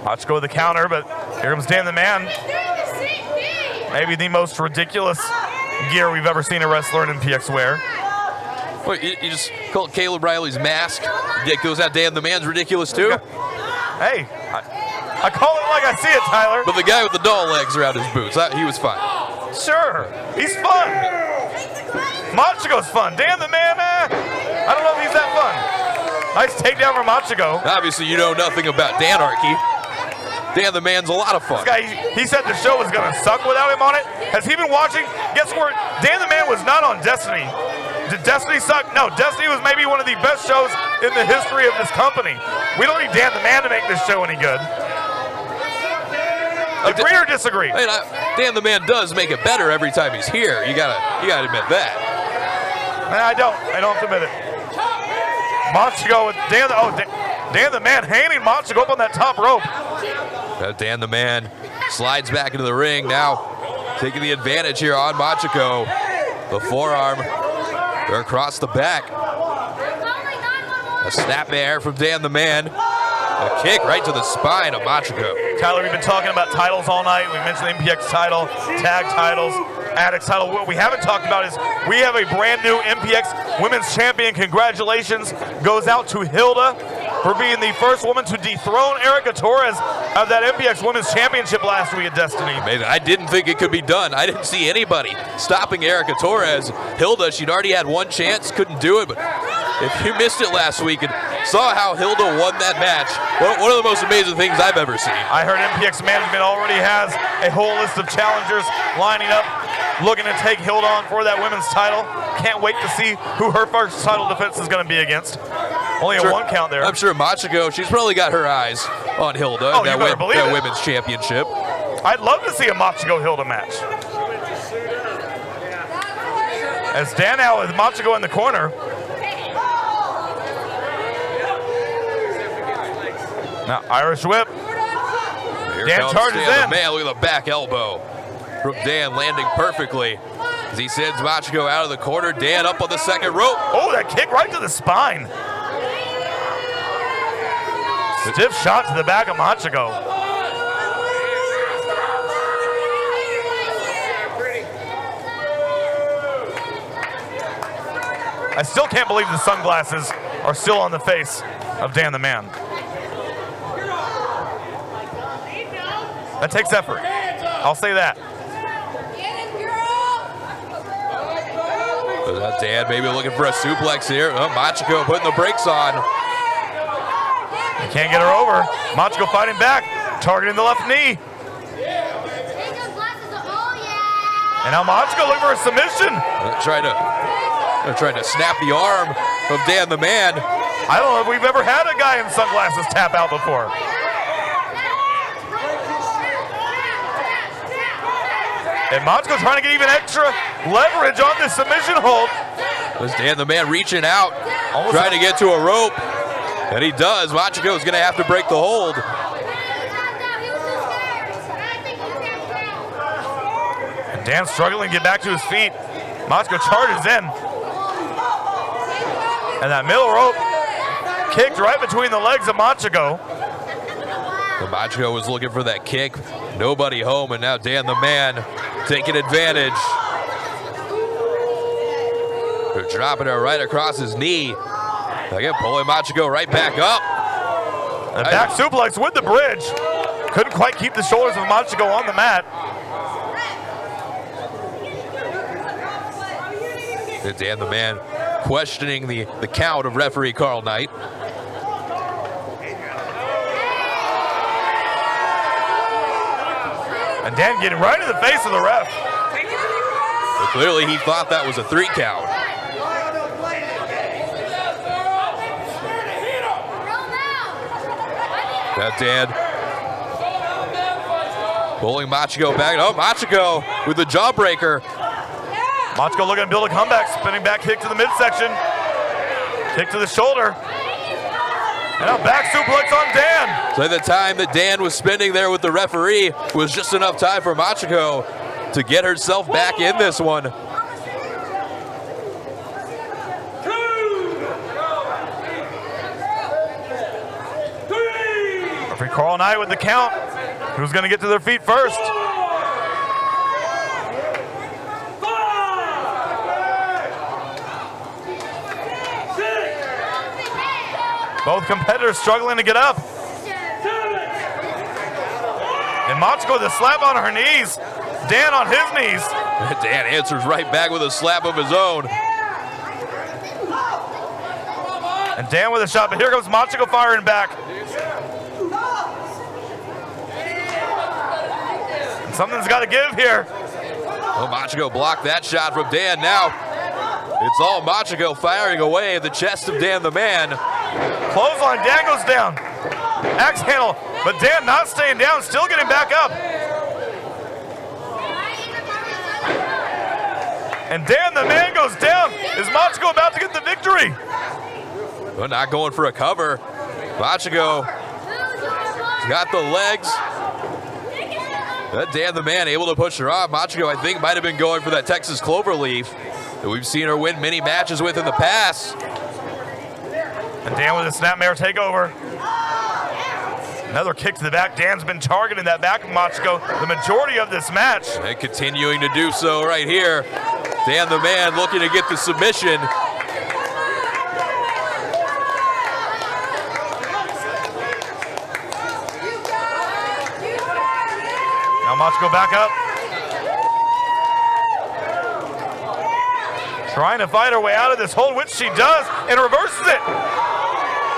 Machiko with the counter, but here comes Dan the Man. Maybe the most ridiculous gear we've ever seen a wrestler in MPX wear. Wait, you just call it Caleb Riley's mask? It goes out Dan the Man's ridiculous too? Hey, I call it like I see it, Tyler. But the guy with the doll legs around his boots, he was fine. Sure, he's fun. Machiko's fun. Dan the Man, I don't know if he's that fun. Nice takedown from Machiko. Obviously, you know nothing about Danarchy. Dan the Man's a lot of fun. This guy, he said the show was gonna suck without him on it. Has he been watching? Guess where? Dan the Man was not on Destiny. Did Destiny suck? No, Destiny was maybe one of the best shows in the history of this company. We don't need Dan the Man to make this show any good. Agree or disagree? I mean, Dan the Man does make it better every time he's here. You gotta admit that. Man, I don't have to admit it. Machiko with Dan the Man handing Machiko up on that top rope. Dan the Man slides back into the ring now, taking the advantage here on Machiko. The forearm across the back. A snap there from Dan the Man. A kick right to the spine of Machiko. Tyler, we've been talking about titles all night. We mentioned the MPX title, tag titles, Addicts title. What we haven't talked about is we have a brand new MPX Women's Champion. Congratulations goes out to Hilda for being the first woman to dethrone Erica Torres of that MPX Women's Championship last week at Destiny. Amazing. I didn't think it could be done. I didn't see anybody stopping Erica Torres. Hilda, she'd already had one chance, couldn't do it, but if you missed it last week and saw how Hilda won that match, one of the most amazing things I've ever seen. I heard MPX management already has a whole list of challengers lining up, looking to take Hilda on for that women's title. Can't wait to see who her first title defense is going to be against. Only a one count there. I'm sure Machiko, she's probably got her eyes on Hilda. Oh, you better believe it. Women's championship. I'd love to see a Machiko Hilda match. As Dan now with Machiko in the corner. Now Irish whip. Here Dan comes charges Dan in. the Man, look at the back elbow from Dan, landing perfectly as he sends Machiko out of the corner. Dan up on the second rope. Oh, that kick right to the spine. Stiff shot to the back of Machiko. I still can't believe the sunglasses are still on the face of Dan the Man. That takes effort. I'll say that. Dan maybe looking for a suplex here. Oh, Machiko putting the brakes on. He can't get her over. Machiko fighting back, targeting the left knee. And now Machiko looking for a submission. They're trying to snap the arm of Dan the Man. I don't know if we've ever had a guy in sunglasses tap out before. And Machiko trying to get even extra leverage on this submission hold. Was Dan the Man reaching out, trying to get to a rope. And he does. Machiko is going to have to break the hold. And Dan struggling to get back to his feet. Machiko charges in. And that middle rope kicked right between the legs of Machiko. And Machiko was looking for that kick. Nobody home, and now Dan the Man taking advantage. They're dropping her right across his knee. Again, pulling Machiko right back up. And back suplex with the bridge. Couldn't quite keep the shoulders of Machiko on the mat. And Dan the Man questioning the count of referee Carl Knight. And Dan getting right in the face of the ref. But clearly he thought that was a 3 count. That Dan pulling Machiko back. Oh, Machiko with the jawbreaker. Machiko looking to build a comeback. Spinning back kick to the midsection. Kick to the shoulder. And now back suplex on Dan. So the time that Dan was spending there with the referee was just enough time for Machiko to get herself back in this one. Referee Carl Knight with the count. Who's going to get to their feet first? Both competitors struggling to get up. And Machiko with a slap on her knees. Dan on his knees. Dan answers right back with a slap of his own. And Dan with a shot, but here comes Machiko firing back. And something's got to give here. Well, Machiko blocked that shot from Dan. Now it's all Machiko firing away at the chest of Dan the Man. Clothesline, Dan goes down. Axe handle, but Dan not staying down, still getting back up. And Dan the Man goes down. Is Machiko about to get the victory? Well, not going for a cover. Machiko got the legs. Dan the Man able to push her off. Machiko, I think, might have been going for that Texas Cloverleaf that we've seen her win many matches with in the past. And Dan with a snapmare takeover. Another kick to the back. Dan's been targeting that back of Machiko the majority of this match. And continuing to do so right here. Dan the Man looking to get the submission. Now Machiko back up. Trying to fight her way out of this hold, which she does, and reverses it.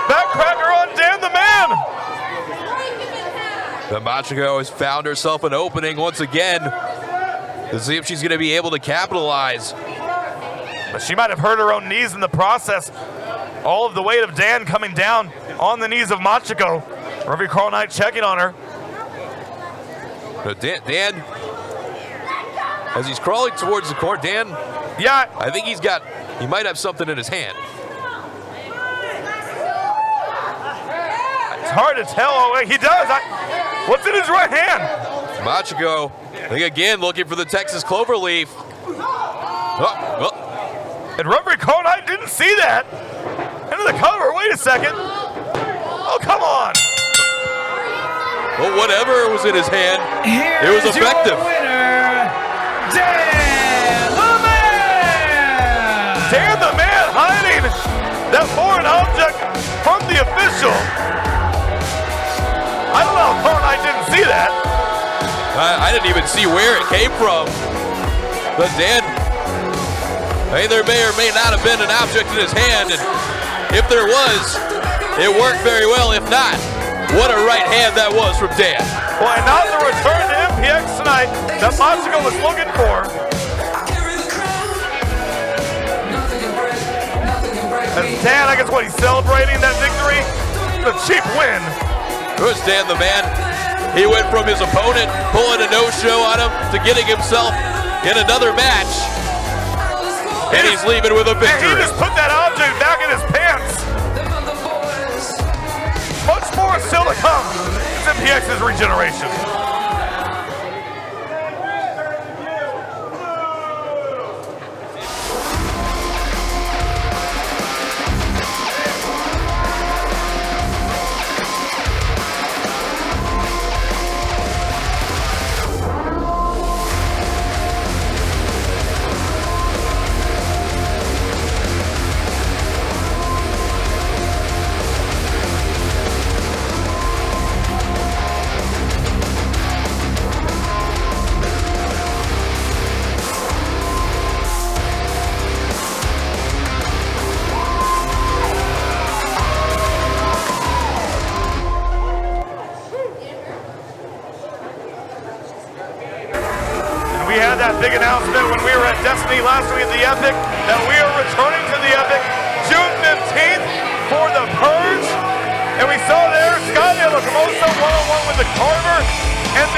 Backcracker on Dan the Man. But Machiko has found herself an opening once again to see if she's going to be able to capitalize. But she might have hurt her own knees in the process. All of the weight of Dan coming down on the knees of Machiko. Referee Carl Knight checking on her. But Dan, as he's crawling towards the court, Dan, yeah, I think he might have something in his hand. It's hard to tell. Oh, he does. What's in his right hand? Machiko, I think again, looking for the Texas Cloverleaf. And referee Carl Knight didn't see that. Into the cover. Wait a second. Oh, come on. Well, whatever was in his hand, it was effective. Your winner, Dan the Man! Dan the Man hiding that foreign object from the official. I don't know if Carl Knight didn't see that. I didn't even see where it came from. But Dan, hey, there may or may not have been an object in his hand, and if there was, it worked very well. If not, what a right hand that was from Dan. Well, and not the return to MPX tonight that Machiko was looking for. And Dan, I guess what, he's celebrating that victory? The cheap win. It was Dan the Man. He went from his opponent pulling a no-show on him to getting himself in another match. And he's leaving with a victory. And he just put that object back in his pants. Much more still to come. It's MPX's Regeneration. We had that big announcement when we were at Destiny last week at the Epic that we are returning to the Epic June 15th for the Purge. And we saw there Scott Lacrimosa one-on-one with the Carver and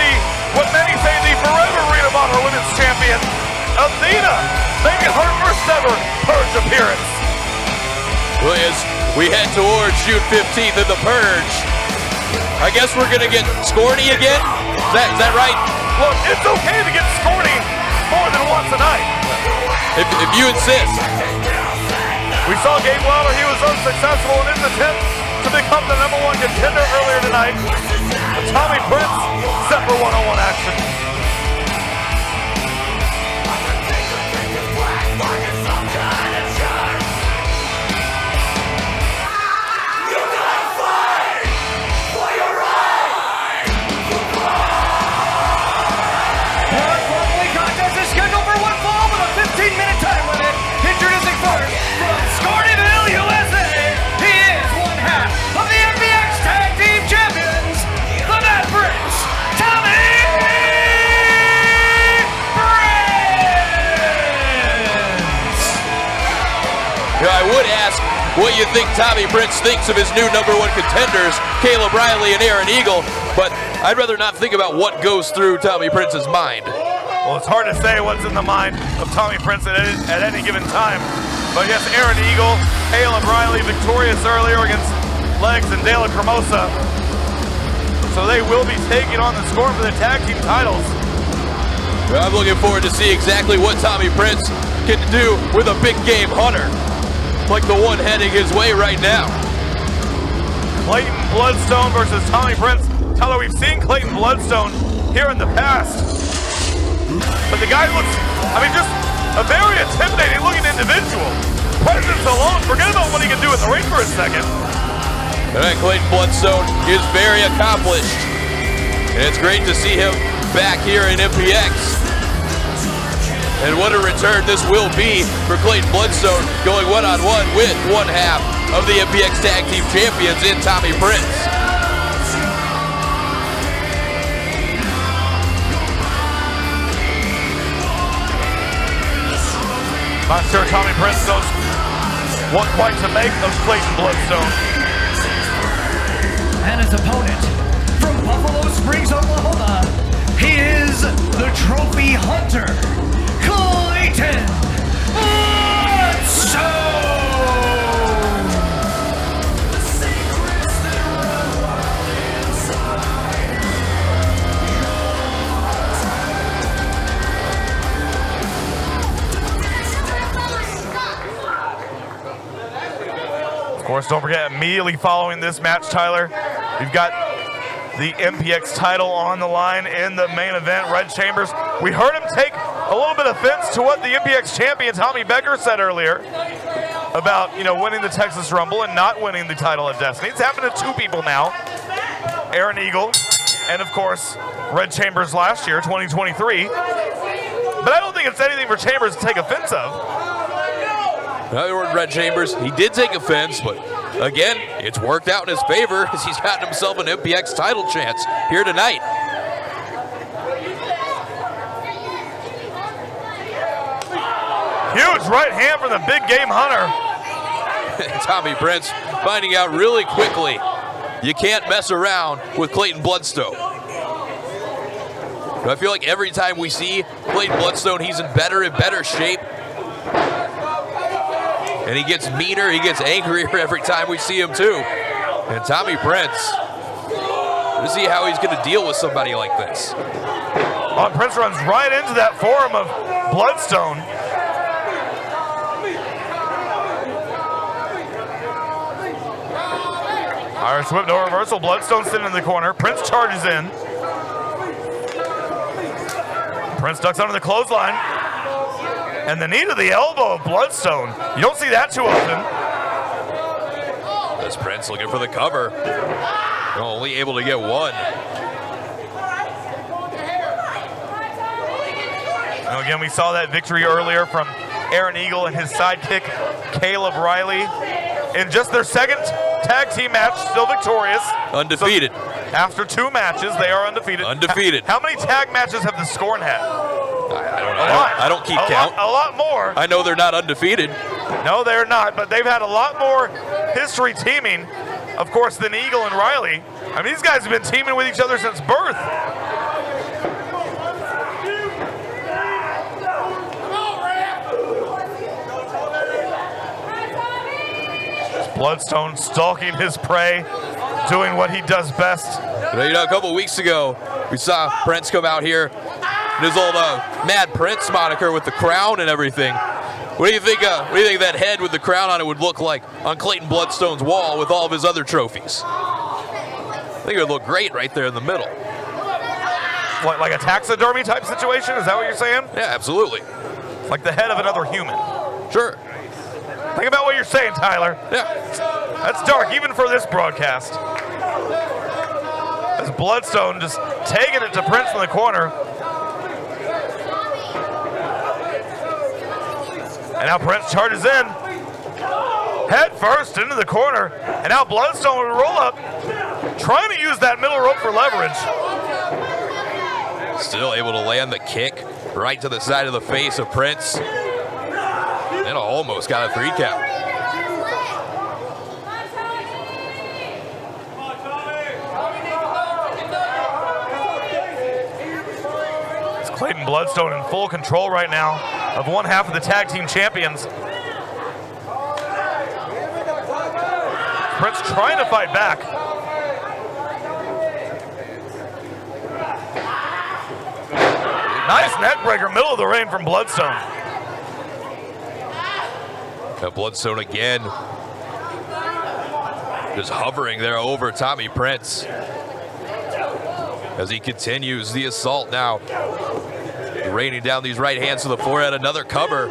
what many say the forever Ring of Honor Women's Champion, Athena, making her first ever Purge appearance. Well, as we head towards June 15th in the Purge, I guess we're going to get Scorny again? Is that right? Look, it's okay to get Scorny more than once a night. If you insist. We saw Gabe Wilder, he was unsuccessful in his attempt to become the #1 contender earlier tonight. But Tommy Prince set for one-on-one action. Minute time limit. Introducing first from Scornyville, USA, he could ask what you think Tommy Prince thinks of his new #1 contenders, Caleb Riley and Aaron Eagle, but I'd rather not think about what goes through Tommy Prince's mind. Well, it's hard to say what's in the mind of Tommy Prince at any given time. But yes, Aaron Eagle, Caleb Riley victorious earlier against Legs and De La Cremosa. So they will be taking on the score for the tag team titles. I'm looking forward to see exactly what Tommy Prince can do with a big game hunter, like the one heading his way right now. Clayton Bloodstone versus Tommy Prince. Tyler, we've seen Clayton Bloodstone here in the past, but the guy looks, just a very intimidating looking individual. Presence alone, forget about what he can do in the ring for a second. All right, Clayton Bloodstone is very accomplished, and it's great to see him back here in MPX. And what a return this will be for Clayton Bloodstone, going one-on-one with one half of the MPX Tag Team Champions in Tommy Prince. Not sure Tommy Prince knows what quite to make of Clayton Bloodstone. And his opponent from Buffalo Springs, Oklahoma, he is the trophy hunter, Clayton Bloodstone! Of course, don't forget, immediately following this match, Tyler, we've got the MPX title on the line in the main event. Red Chambers, we heard him take a little bit of offense to what the MPX champion Tommy Becker said earlier about, winning the Texas Rumble and not winning the title of Destiny. It's happened to two people now, Aaron Eagle and, of course, Red Chambers last year, 2023. But I don't think it's anything for Chambers to take offense of. Red Chambers, he did take offense, but again, it's worked out in his favor as he's gotten himself an MPX title chance here tonight. Huge right hand from the big game hunter. Tommy Prince finding out really quickly you can't mess around with Clayton Bloodstone. But I feel like every time we see Clayton Bloodstone, he's in better and better shape. And he gets meaner, he gets angrier every time we see him too. And Tommy Prince, let's see how he's going to deal with somebody like this. Prince runs right into that forearm of Bloodstone. Irish whip, no reversal. Bloodstone sitting in the corner. Prince charges in. Prince ducks under the clothesline. And the knee to the elbow of Bloodstone. You don't see that too often. This Prince looking for the cover. Only able to get one. Now again, we saw that victory earlier from Aaron Eagle and his sidekick, Caleb Riley. In just their second tag team match, still victorious. Undefeated. So after 2 matches, they are undefeated. Undefeated. How many tag matches have the Scorn had? I don't know. I don't keep count. A lot more. I know they're not undefeated. No, they're not, but they've had a lot more history teaming, of course, than Eagle and Riley. These guys have been teaming with each other since birth. Bloodstone stalking his prey, doing what he does best. A couple of weeks ago, we saw Prince come out here in his old Mad Prince moniker with the crown and everything. What do you think that head with the crown on it would look like on Clayton Bloodstone's wall with all of his other trophies? I think it would look great right there in the middle. What, like a taxidermy type situation? Is that what you're saying? Yeah, absolutely. Like the head of another human. Sure. Think about what you're saying, Tyler. Yeah. That's dark, even for this broadcast. As Bloodstone just taking it to Prince in the corner. And now Prince charges in. Head first into the corner. And now Bloodstone will roll up, trying to use that middle rope for leverage. Still able to land the kick right to the side of the face of Prince. And almost got a 3 count. Clayton Bloodstone in full control right now of one half of the tag team champions. Prince trying to fight back. Nice neck breaker, middle of the ring from Bloodstone. Bloodstone again, just hovering there over Tommy Prince as he continues the assault now. Raining down these right hands to the forehead, another cover.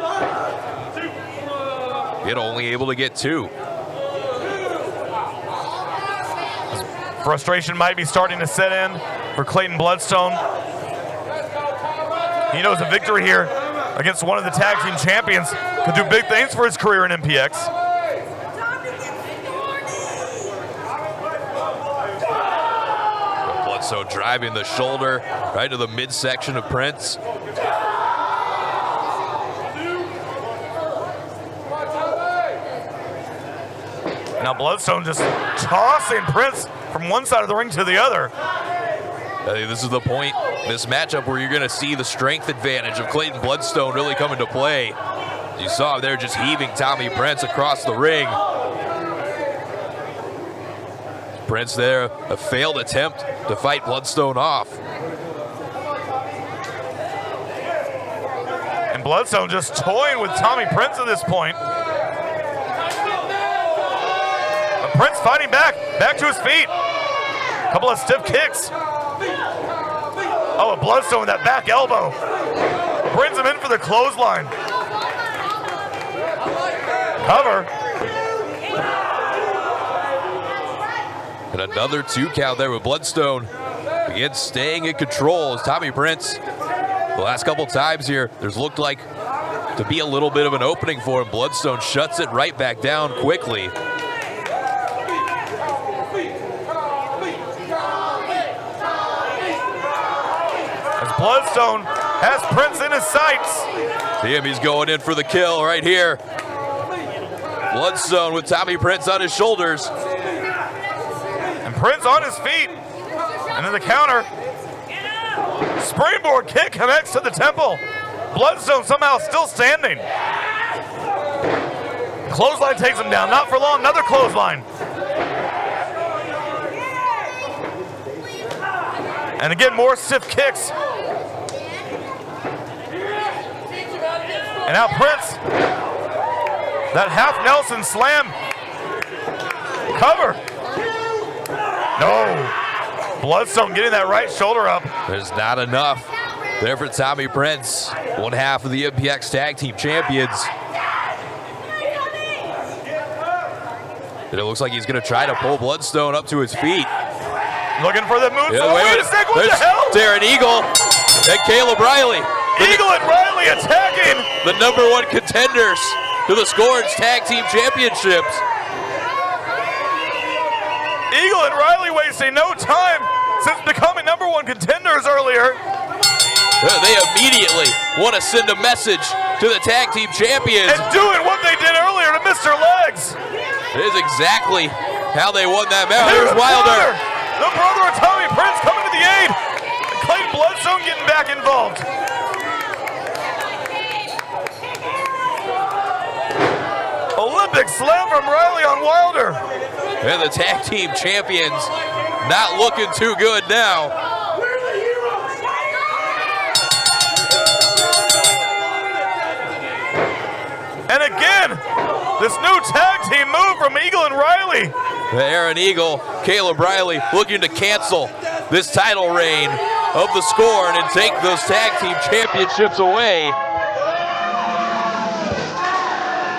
Yet only able to get two. Frustration might be starting to set in for Clayton Bloodstone. He knows a victory here against one of the tag team champions could do big things for his career in MPX. Bloodstone driving the shoulder right to the midsection of Prince. Now Bloodstone just tossing Prince from one side of the ring to the other. I think this is the point, this matchup, where you're going to see the strength advantage of Clayton Bloodstone really come into play. You saw him there just heaving Tommy Prince across the ring. Prince there, a failed attempt to fight Bloodstone off. And Bloodstone just toying with Tommy Prince at this point. But Prince fighting back to his feet. A couple of stiff kicks. Oh, a Bloodstone with that back elbow. Brings him in for the clothesline. Cover. And another 2 count there with Bloodstone. Again, staying in control as Tommy Prince. The last couple times here, there's looked like to be a little bit of an opening for him. Bloodstone shuts it right back down quickly. Bloodstone has Prince in his sights. See him, he's going in for the kill right here. Bloodstone with Tommy Prince on his shoulders. And Prince on his feet. And then the counter. Springboard kick connects to the temple. Bloodstone somehow still standing. Clothesline takes him down. Not for long, another clothesline. And again, more stiff kicks. And now Prince, that half Nelson slam. Cover. No. Bloodstone getting that right shoulder up. There's not enough there for Tommy Prince, one half of the MPX Tag Team Champions. And it looks like he's going to try to pull Bloodstone up to his feet. Looking for the move. Yeah, wait a second, what the hell? Darren Eagle and Caleb Riley. Eagle and Riley attacking. The #1 contenders to the Scorns Tag Team Championships. Eagle and Riley wasting no time since becoming #1 contenders earlier. They immediately want to send a message to the Tag Team Champions. And doing what they did earlier to Mr. Legs. It is exactly how they won that match. There's Wilder. The brother of Tommy Prince coming to the aid. And Clayton Bloodstone getting back involved. Olympic slam from Riley on Wilder. And the Tag Team Champions not looking too good now. And again, this new tag team move from Eagle and Riley. Aaron Eagle, Caleb Riley looking to cancel this title reign of the Scorn and take those tag team championships away.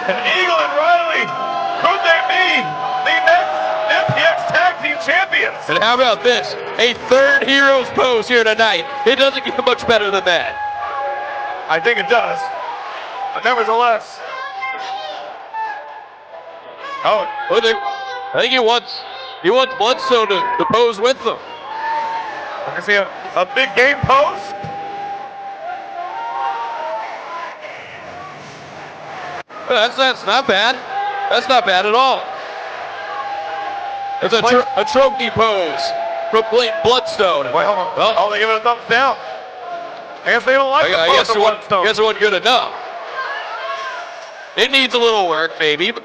And Eagle and Riley, could they be the next MPX Tag Team Champions? And how about this? A third Heroes pose here tonight. It doesn't get much better than that. I think it does. But nevertheless. Oh, I think he wants Bloodstone to pose with them. I can see a big game pose. That's not bad. That's not bad at all. It's a trophy pose from Clayton Bloodstone. Wait, hold on. Well, they give it a thumbs down. I guess they don't like I guess it wasn't good enough. It needs a little work, maybe, but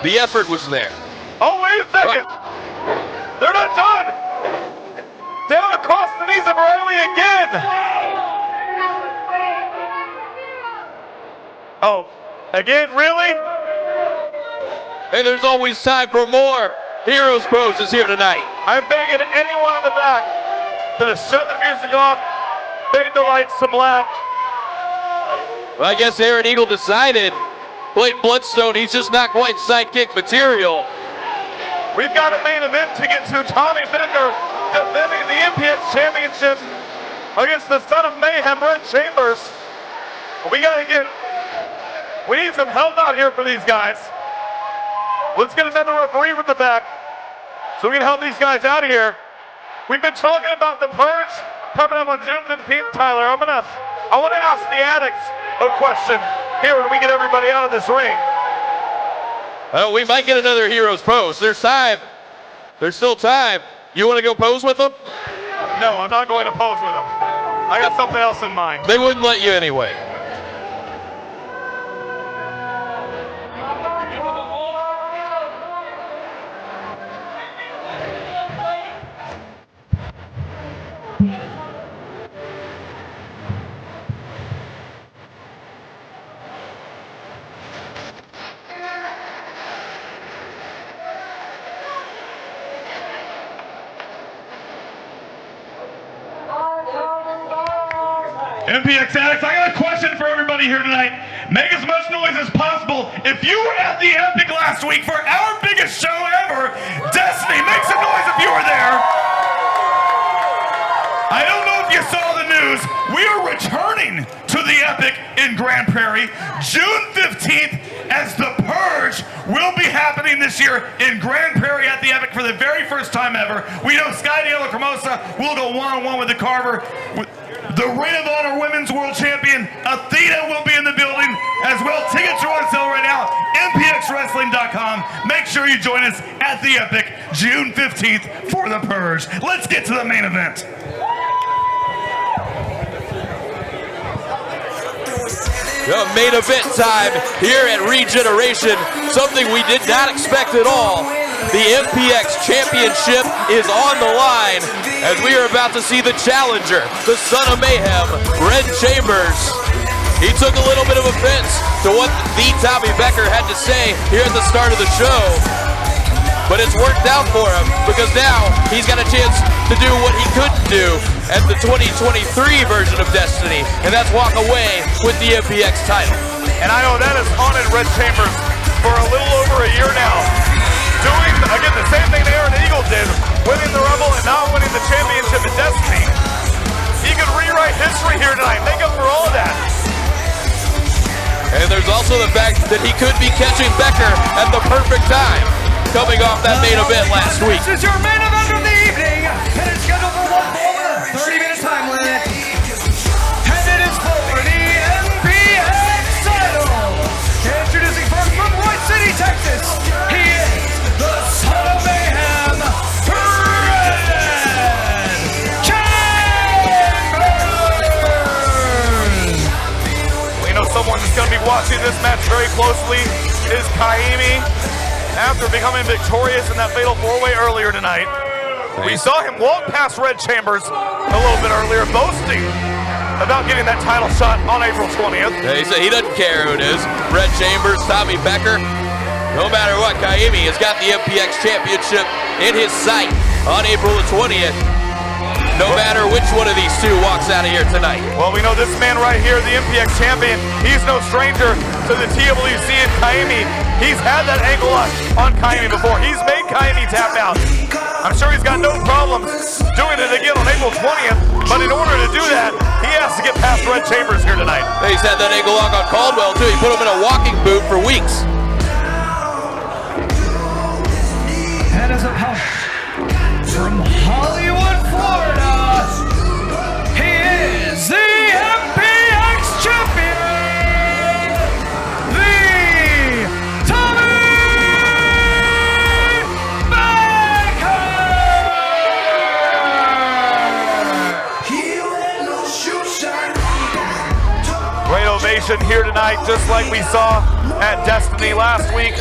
the effort was there. Oh, wait a second. They're not done. Down across the knees of Riley again. Oh, again, really? Hey, there's always time for more. Heroes Poses here tonight. I'm begging anyone in the back to shut the music off, make the lights some black. Well, I guess Aaron Eagle decided Blake Bloodstone, he's just not quite sidekick material. We've got a main event to get to. Tommy Becker defending the MPX Championship against the son of Mayhem, Red Chambers. We need some help out here for these guys. Let's get another referee from the back so we can help these guys out here. We've been talking about the Purge coming up on June 15th, Tyler. I want to ask the addicts a question here when we get everybody out of this ring. Well, we might get another Heroes Pose. There's time. There's still time. You want to go pose with them? No, I'm not going to pose with them. I got something else in mind. They wouldn't let you anyway. MPX addicts, I got a question for everybody here tonight. Make as much noise as possible. If you were at the Epic last week for our biggest show ever, Destiny, make some noise if you were there. I don't know if you saw the news. We are returning to the Epic in Grand Prairie June 15th as the Purge will be happening this year in Grand Prairie at the Epic for the very first time ever. We know Sky de la Cremosa will go one-on-one with the Carver. The Ring of Honor Women's World Champion, Athena, will be in the building as well. Tickets are on sale right now, mpxwrestling.com. Make sure you join us at the Epic, June 15th for the Purge. Let's get to the main event. Main event time here at Regeneration. Something we did not expect at all. The MPX Championship is on the line as we are about to see the challenger, the son of Mayhem, Red Chambers. He took a little bit of offense to what the Tommy Becker had to say here at the start of the show. But it's worked out for him because now he's got a chance to do what he couldn't do at the 2023 version of Destiny, and that's walk away with the MPX title. And I know that has haunted Red Chambers for a little over a year now. Doing, again, the same thing Aaron Eagle did, winning the Rumble and not winning the championship in Destiny. He could rewrite history here tonight, make up for all of that. And there's also the fact that he could be catching Becker at the perfect time, coming off that main event last week. This is your main event of the evening, and it's scheduled for 1 hour, 30-minute time limit. And it is for the MPX title. Introducing first from Roy City, Texas, he is the son of Mayhem, Red Chambers. We know someone who's going to be watching this match very closely is Kaimi. After becoming victorious in that fatal four-way earlier tonight, we saw him walk past Red Chambers a little bit earlier, boasting about getting that title shot on April 20th. Yeah, he said he doesn't care who it is. Red Chambers, Tommy Becker, no matter what, Kaimi has got the MPX Championship in his sight on April the 20th. No matter which one of these two walks out of here tonight. Well, we know this man right here, the MPX champion, he's no stranger to the TWC and Kaimi. He's had that ankle lock on Kaimi before. He's made Kaimi tap out. I'm sure he's got no problems doing it again on April 20th, but in order to do that, he has to get past Red Chambers here tonight. He's had that ankle lock on Caldwell, too. He put him in a walking boot for weeks. And as a house from Hollywood, Florida, he is the MPX champion, the Tommy Becker. motivation here tonight, just like we saw at Destiny last week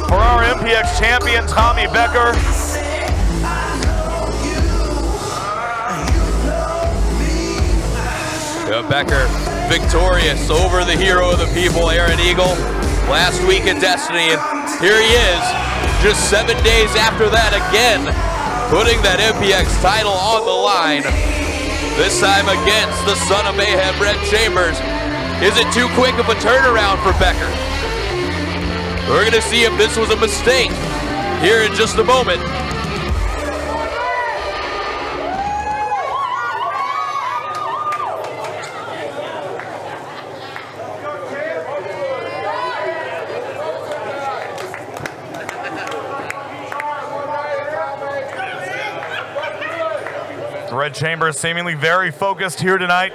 for our MPX champion, Tommy Becker. Becker victorious over the hero of the people, Aaron Eagle, last week at Destiny. And here he is, just 7 days after that again, putting that MPX title on the line. This time against the son of mayhem, Red Chambers. Is it too quick of a turnaround for Becker? We're gonna see if this was a mistake here in just a moment. Red Chambers seemingly very focused here tonight.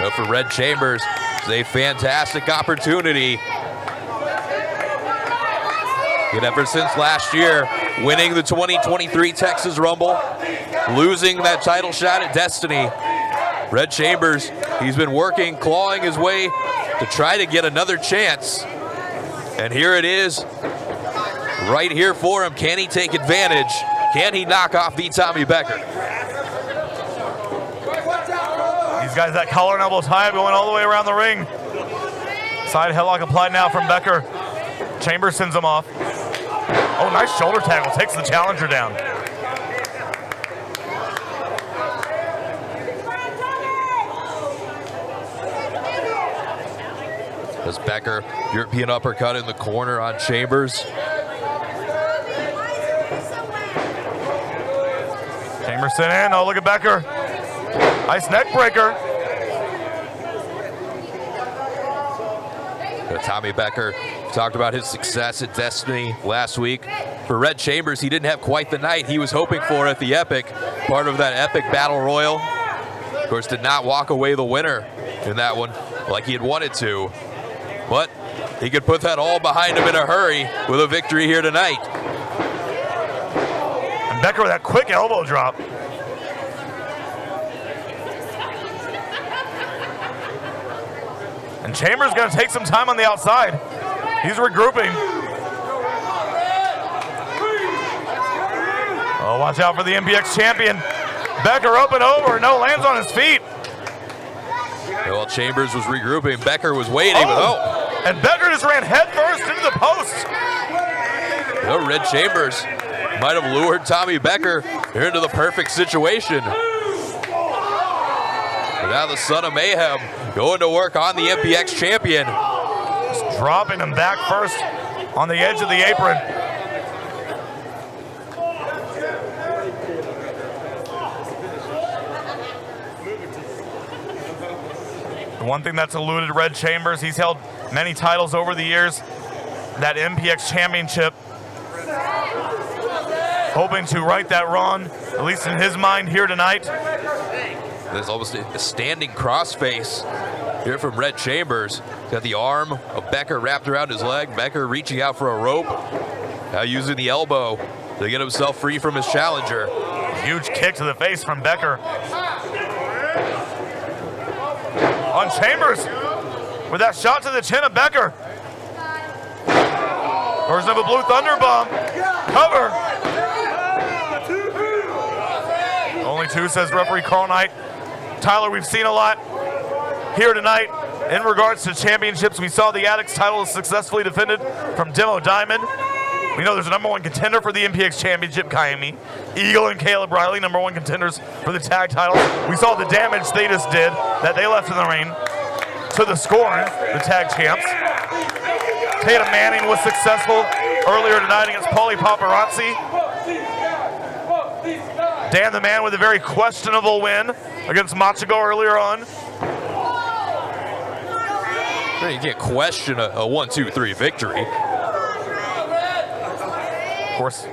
But for Red Chambers, it's a fantastic opportunity. Good effort since last year, winning the 2023 Texas Rumble, losing that title shot at Destiny. Red Chambers, he's been working, clawing his way to try to get another chance. And here it is, right here for him. Can he take advantage? Can he knock off the Tommy Becker? These guys, that collar and elbow tie going all the way around the ring. Side headlock applied now from Becker. Chambers sends him off. Oh, nice shoulder tackle, takes the challenger down. As Becker, European uppercut in the corner on Chambers. Chambers sent in, oh look at Becker. Nice neck breaker. Tommy Becker talked about his success at Destiny last week. For Red Chambers, he didn't have quite the night he was hoping for at the Epic, part of that Epic Battle Royal. Of course, did not walk away the winner in that one like he had wanted to. But he could put that all behind him in a hurry with a victory here tonight. And Becker with that quick elbow drop. And Chambers gonna take some time on the outside. He's regrouping. Oh, watch out for the MPX champion. Becker up and over, no, lands on his feet. Well, Chambers was regrouping, Becker was waiting, and Becker just ran headfirst into the post. Well, Red Chambers might have lured Tommy Becker into the perfect situation. But now the son of mayhem going to work on the MPX champion. Just dropping him back first on the edge of the apron. The one thing that's eluded Red Chambers, he's held many titles over the years. That MPX championship. Hoping to right that wrong, at least in his mind here tonight. There's almost a standing crossface here from Red Chambers. Got the arm of Becker wrapped around his leg. Becker reaching out for a rope. Now using the elbow to get himself free from his challenger. Huge kick to the face from Becker. On Chambers with that shot to the chin of Becker. Version of a Blue Thunder bomb. Cover. Only two, says referee Carl Knight. Tyler, we've seen a lot here tonight in regards to championships. We saw the Addicts title successfully defended from Demo Diamond. We know there's a #1 contender for the MPX championship, Kaimi. Eagle and Caleb Riley, #1 contenders for the tag titles. We saw the damage they just did, that they left in the ring to the Scorn, the tag champs. Tatum Manning was successful earlier tonight against Paulie Paparazzi. Dan the Man with a very questionable win against Machigo earlier on. You can't question a 1-2-3 victory. Of course,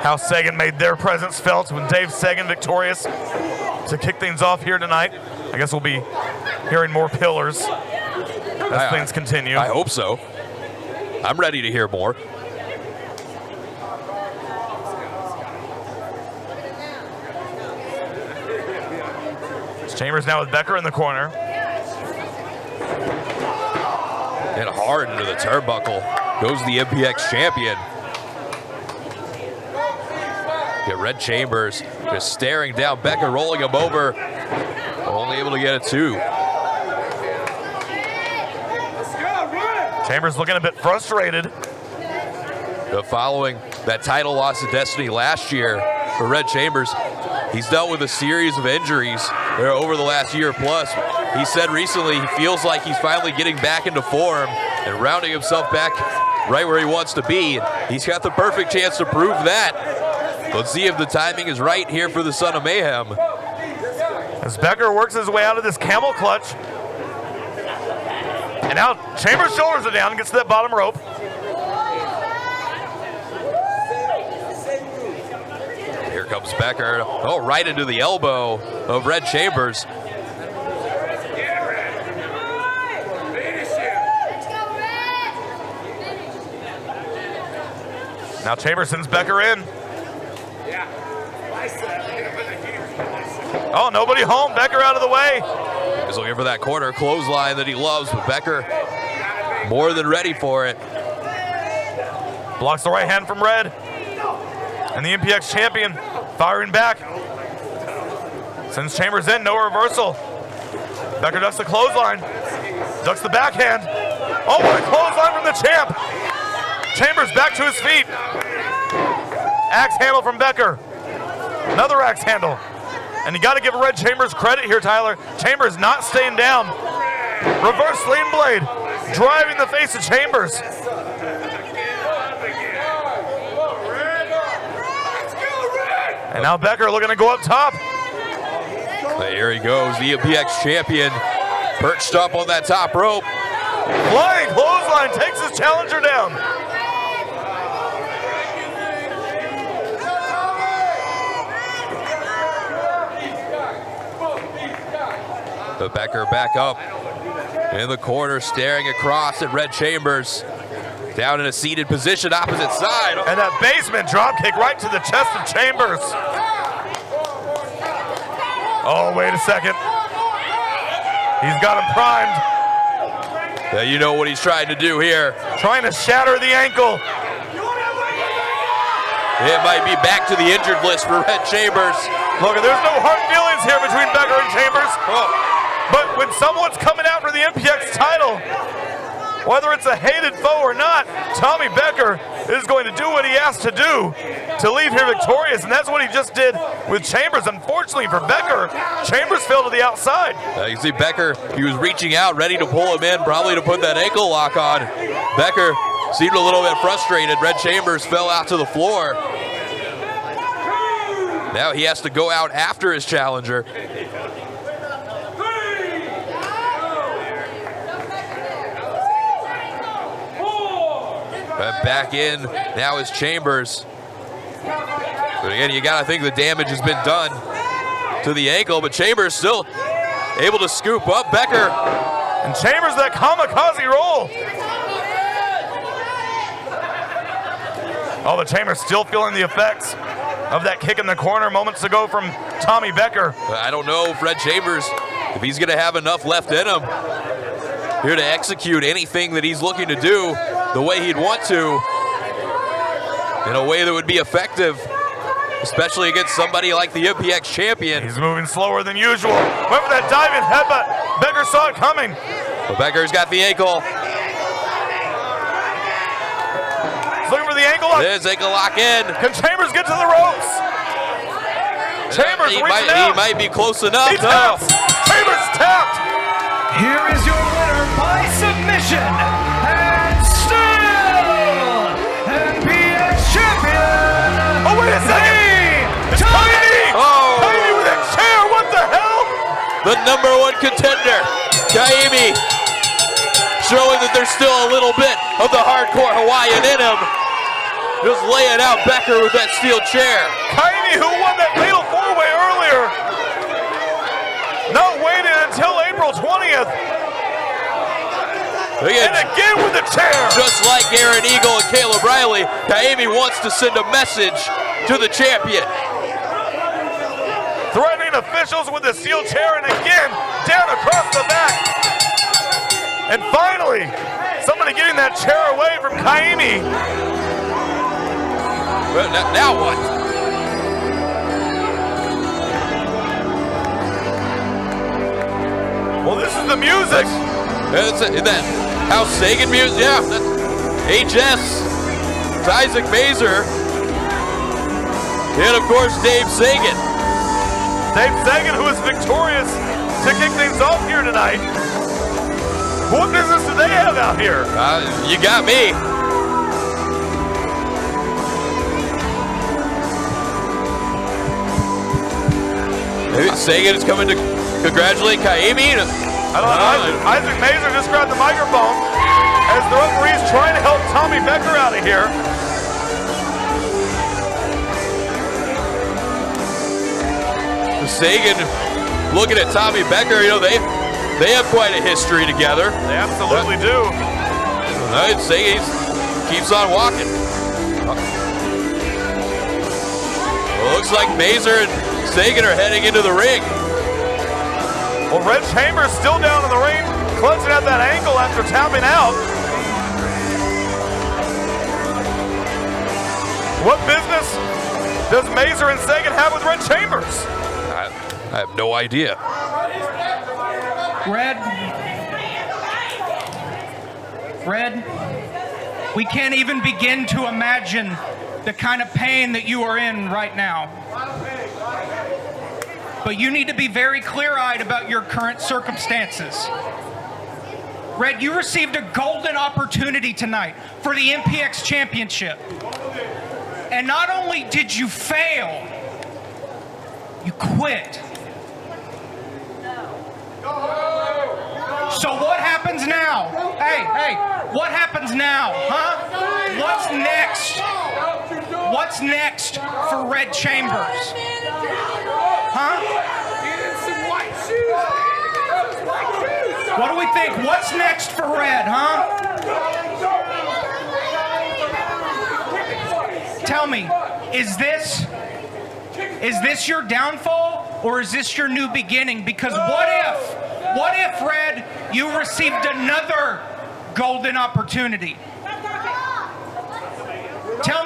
House Sagan made their presence felt when Dave Sagan victorious to kick things off here tonight. I guess we'll be hearing more pillars as things continue. I hope so. I'm ready to hear more. Chambers now with Becker in the corner. And hard into the turnbuckle. Goes the MPX champion. Get Red Chambers just staring down Becker, rolling him over. Only able to get a 2. Chambers looking a bit frustrated. Following that title loss to Destiny last year for Red Chambers, he's dealt with a series of injuries over the last year plus. He said recently he feels like he's finally getting back into form and rounding himself back right where he wants to be. He's got the perfect chance to prove that. Let's see if the timing is right here for the Son of Mayhem. As Becker works his way out of this camel clutch. And now Chambers' shoulders are down and gets to that bottom rope. Here comes Becker. Oh, right into the elbow of Red Chambers. Now Chambers sends Becker in. Oh, nobody home. Becker out of the way. He's looking for that corner clothesline that he loves, but Becker more than ready for it. Blocks the right hand from Red. And the MPX champion firing back. Sends Chambers in, no reversal. Becker ducks the clothesline. Ducks the backhand. Oh, what a clothesline from the champ. Chambers back to his feet. Axe handle from Becker. Another axe handle. And you got to give Red Chambers credit here, Tyler. Chambers not staying down. Reverse sling blade. Driving the face of Chambers. And now Becker looking to go up top. There he goes, the MPX champion, perched up on that top rope. Flying clothesline takes his challenger down. But Becker back up in the corner, staring across at Red Chambers. Down in a seated position, opposite side. And that basement dropkick right to the chest of Chambers. Oh, wait a second. He's got him primed. Yeah, you know what he's trying to do here. Trying to shatter the ankle. It might be back to the injured list for Red Chambers. Look, there's no hard feelings here between Becker and Chambers. But when someone's coming out for the MPX title, whether it's a hated foe or not, Tommy Becker is going to do what he has to do to leave here victorious, and that's what he just did with Chambers. Unfortunately for Becker, Chambers fell to the outside. You see Becker, he was reaching out, ready to pull him in, probably to put that ankle lock on. Becker seemed a little bit frustrated. Red Chambers fell out to the floor. Now he has to go out after his challenger. Back in, now is Chambers. But again, you gotta think the damage has been done to the ankle, but Chambers still able to scoop up Becker. And Chambers, that kamikaze roll. Oh, the Chambers still feeling the effects of that kick in the corner moments ago from Tommy Becker. I don't know if Red Chambers, if he's gonna have enough left in him here to execute anything that he's looking to do the way he'd want to, in a way that would be effective, especially against somebody like the MPX champion. He's moving slower than usual. Went for that diving headbutt. Becker saw it coming. But Becker's got the ankle. He's looking for the ankle lock. There's ankle lock in. Can Chambers get to the ropes? Chambers he reaching out. might be close enough. He tapped. Chambers tapped. Here is your winner by submission, and still MPX champion. Oh, wait a second. It's Tiny. Oh. Tiny with a chair. What the hell? The #1 contender, Kaimi, showing that there's still a little bit of the hardcore Hawaiian in him. Just laying out Becker with that steel chair. Kaimi, who won that fatal four-way earlier, not waiting until April 20th. Again, And again with the chair. just like Aaron Eagle and Caleb Riley, Kaimi wants to send a message to the champion. threatening officials with a steel chair, and again, down across the back. And finally, somebody getting that chair away from Kaimi. Well, now what? Well, this is the music. That's that House Sagan music. Yeah, that's HS. It's Isaac Mazer. And of course, Dave Sagan. Dave Sagan, who is victorious to kick things off here tonight. What business do they have out here? You got me. Maybe Sagan is coming to congratulate Kaimi. Isaac Mazer just grabbed the microphone as the referee's trying to help Tommy Becker out of here. Sagan looking at Tommy Becker, you know, they have quite a history together. They absolutely do. Sagan keeps on walking. Well, looks like Mazer and Sagan are heading into the ring. Well, Red Chambers still down in the ring, clutching at that ankle after tapping out. What business does Mazer and Sagan have with Red Chambers? I have no idea. Red, we can't even begin to imagine the kind of pain that you are in right now. But you need to be very clear-eyed about your current circumstances. Red, you received a golden opportunity tonight for the MPX Championship. And not only did you fail, you quit. So what happens now? Hey, what happens now, huh? What's next? What's next for Red Chambers? Huh? What do we think? What's next for Red, huh? Tell me, is this your downfall or is this your new beginning? Because what if, Red, you received another golden opportunity? Tell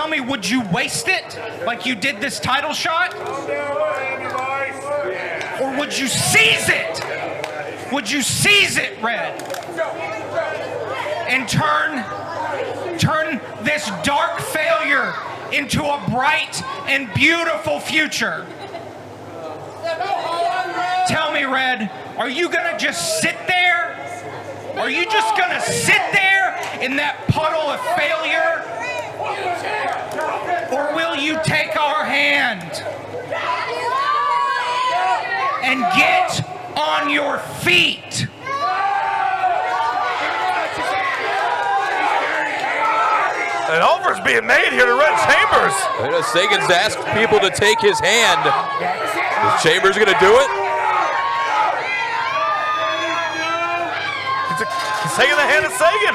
me, would you waste it like you did this title shot? Or would you seize it? Would you seize it, Red? And turn this dark failure into a bright and beautiful future? Tell me, Red, are you gonna just sit there? Are you just gonna sit there in that puddle of failure? Or will you take our hand and get on your feet? An offer's being made here to Red Chambers. Sagan's asked people to take his hand. Is Chambers gonna do it? He's taking the hand of Sagan.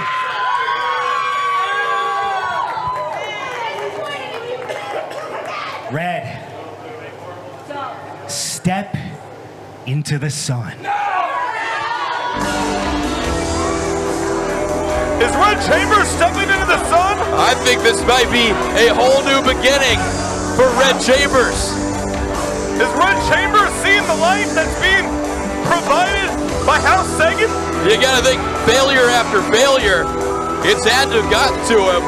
Red, step into the sun. Is Red Chambers stepping into the sun? I think this might be a whole new beginning for Red Chambers. Is Red Chambers seeing the light that's being provided by House Sagan? You gotta think, failure after failure, it's had to have gotten to him.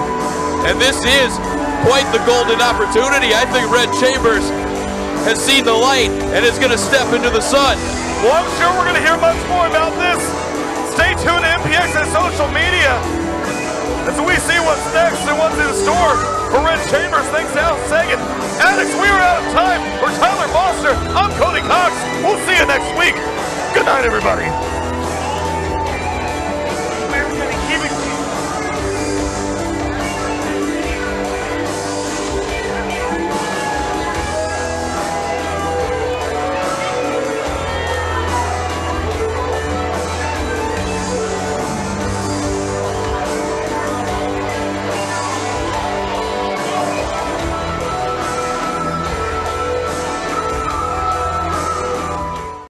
And this is quite the golden opportunity. I think Red Chambers has seen the light and is gonna step into the sun. Well, I'm sure we're gonna hear much more about this. Stay tuned to MPX and social media as we see what's next and what's in store for Red Chambers. Thanks to House Sagan. Alex, we are out of time. For Tyler Foster, I'm Cody Cox. We'll see you next week. Good night, everybody.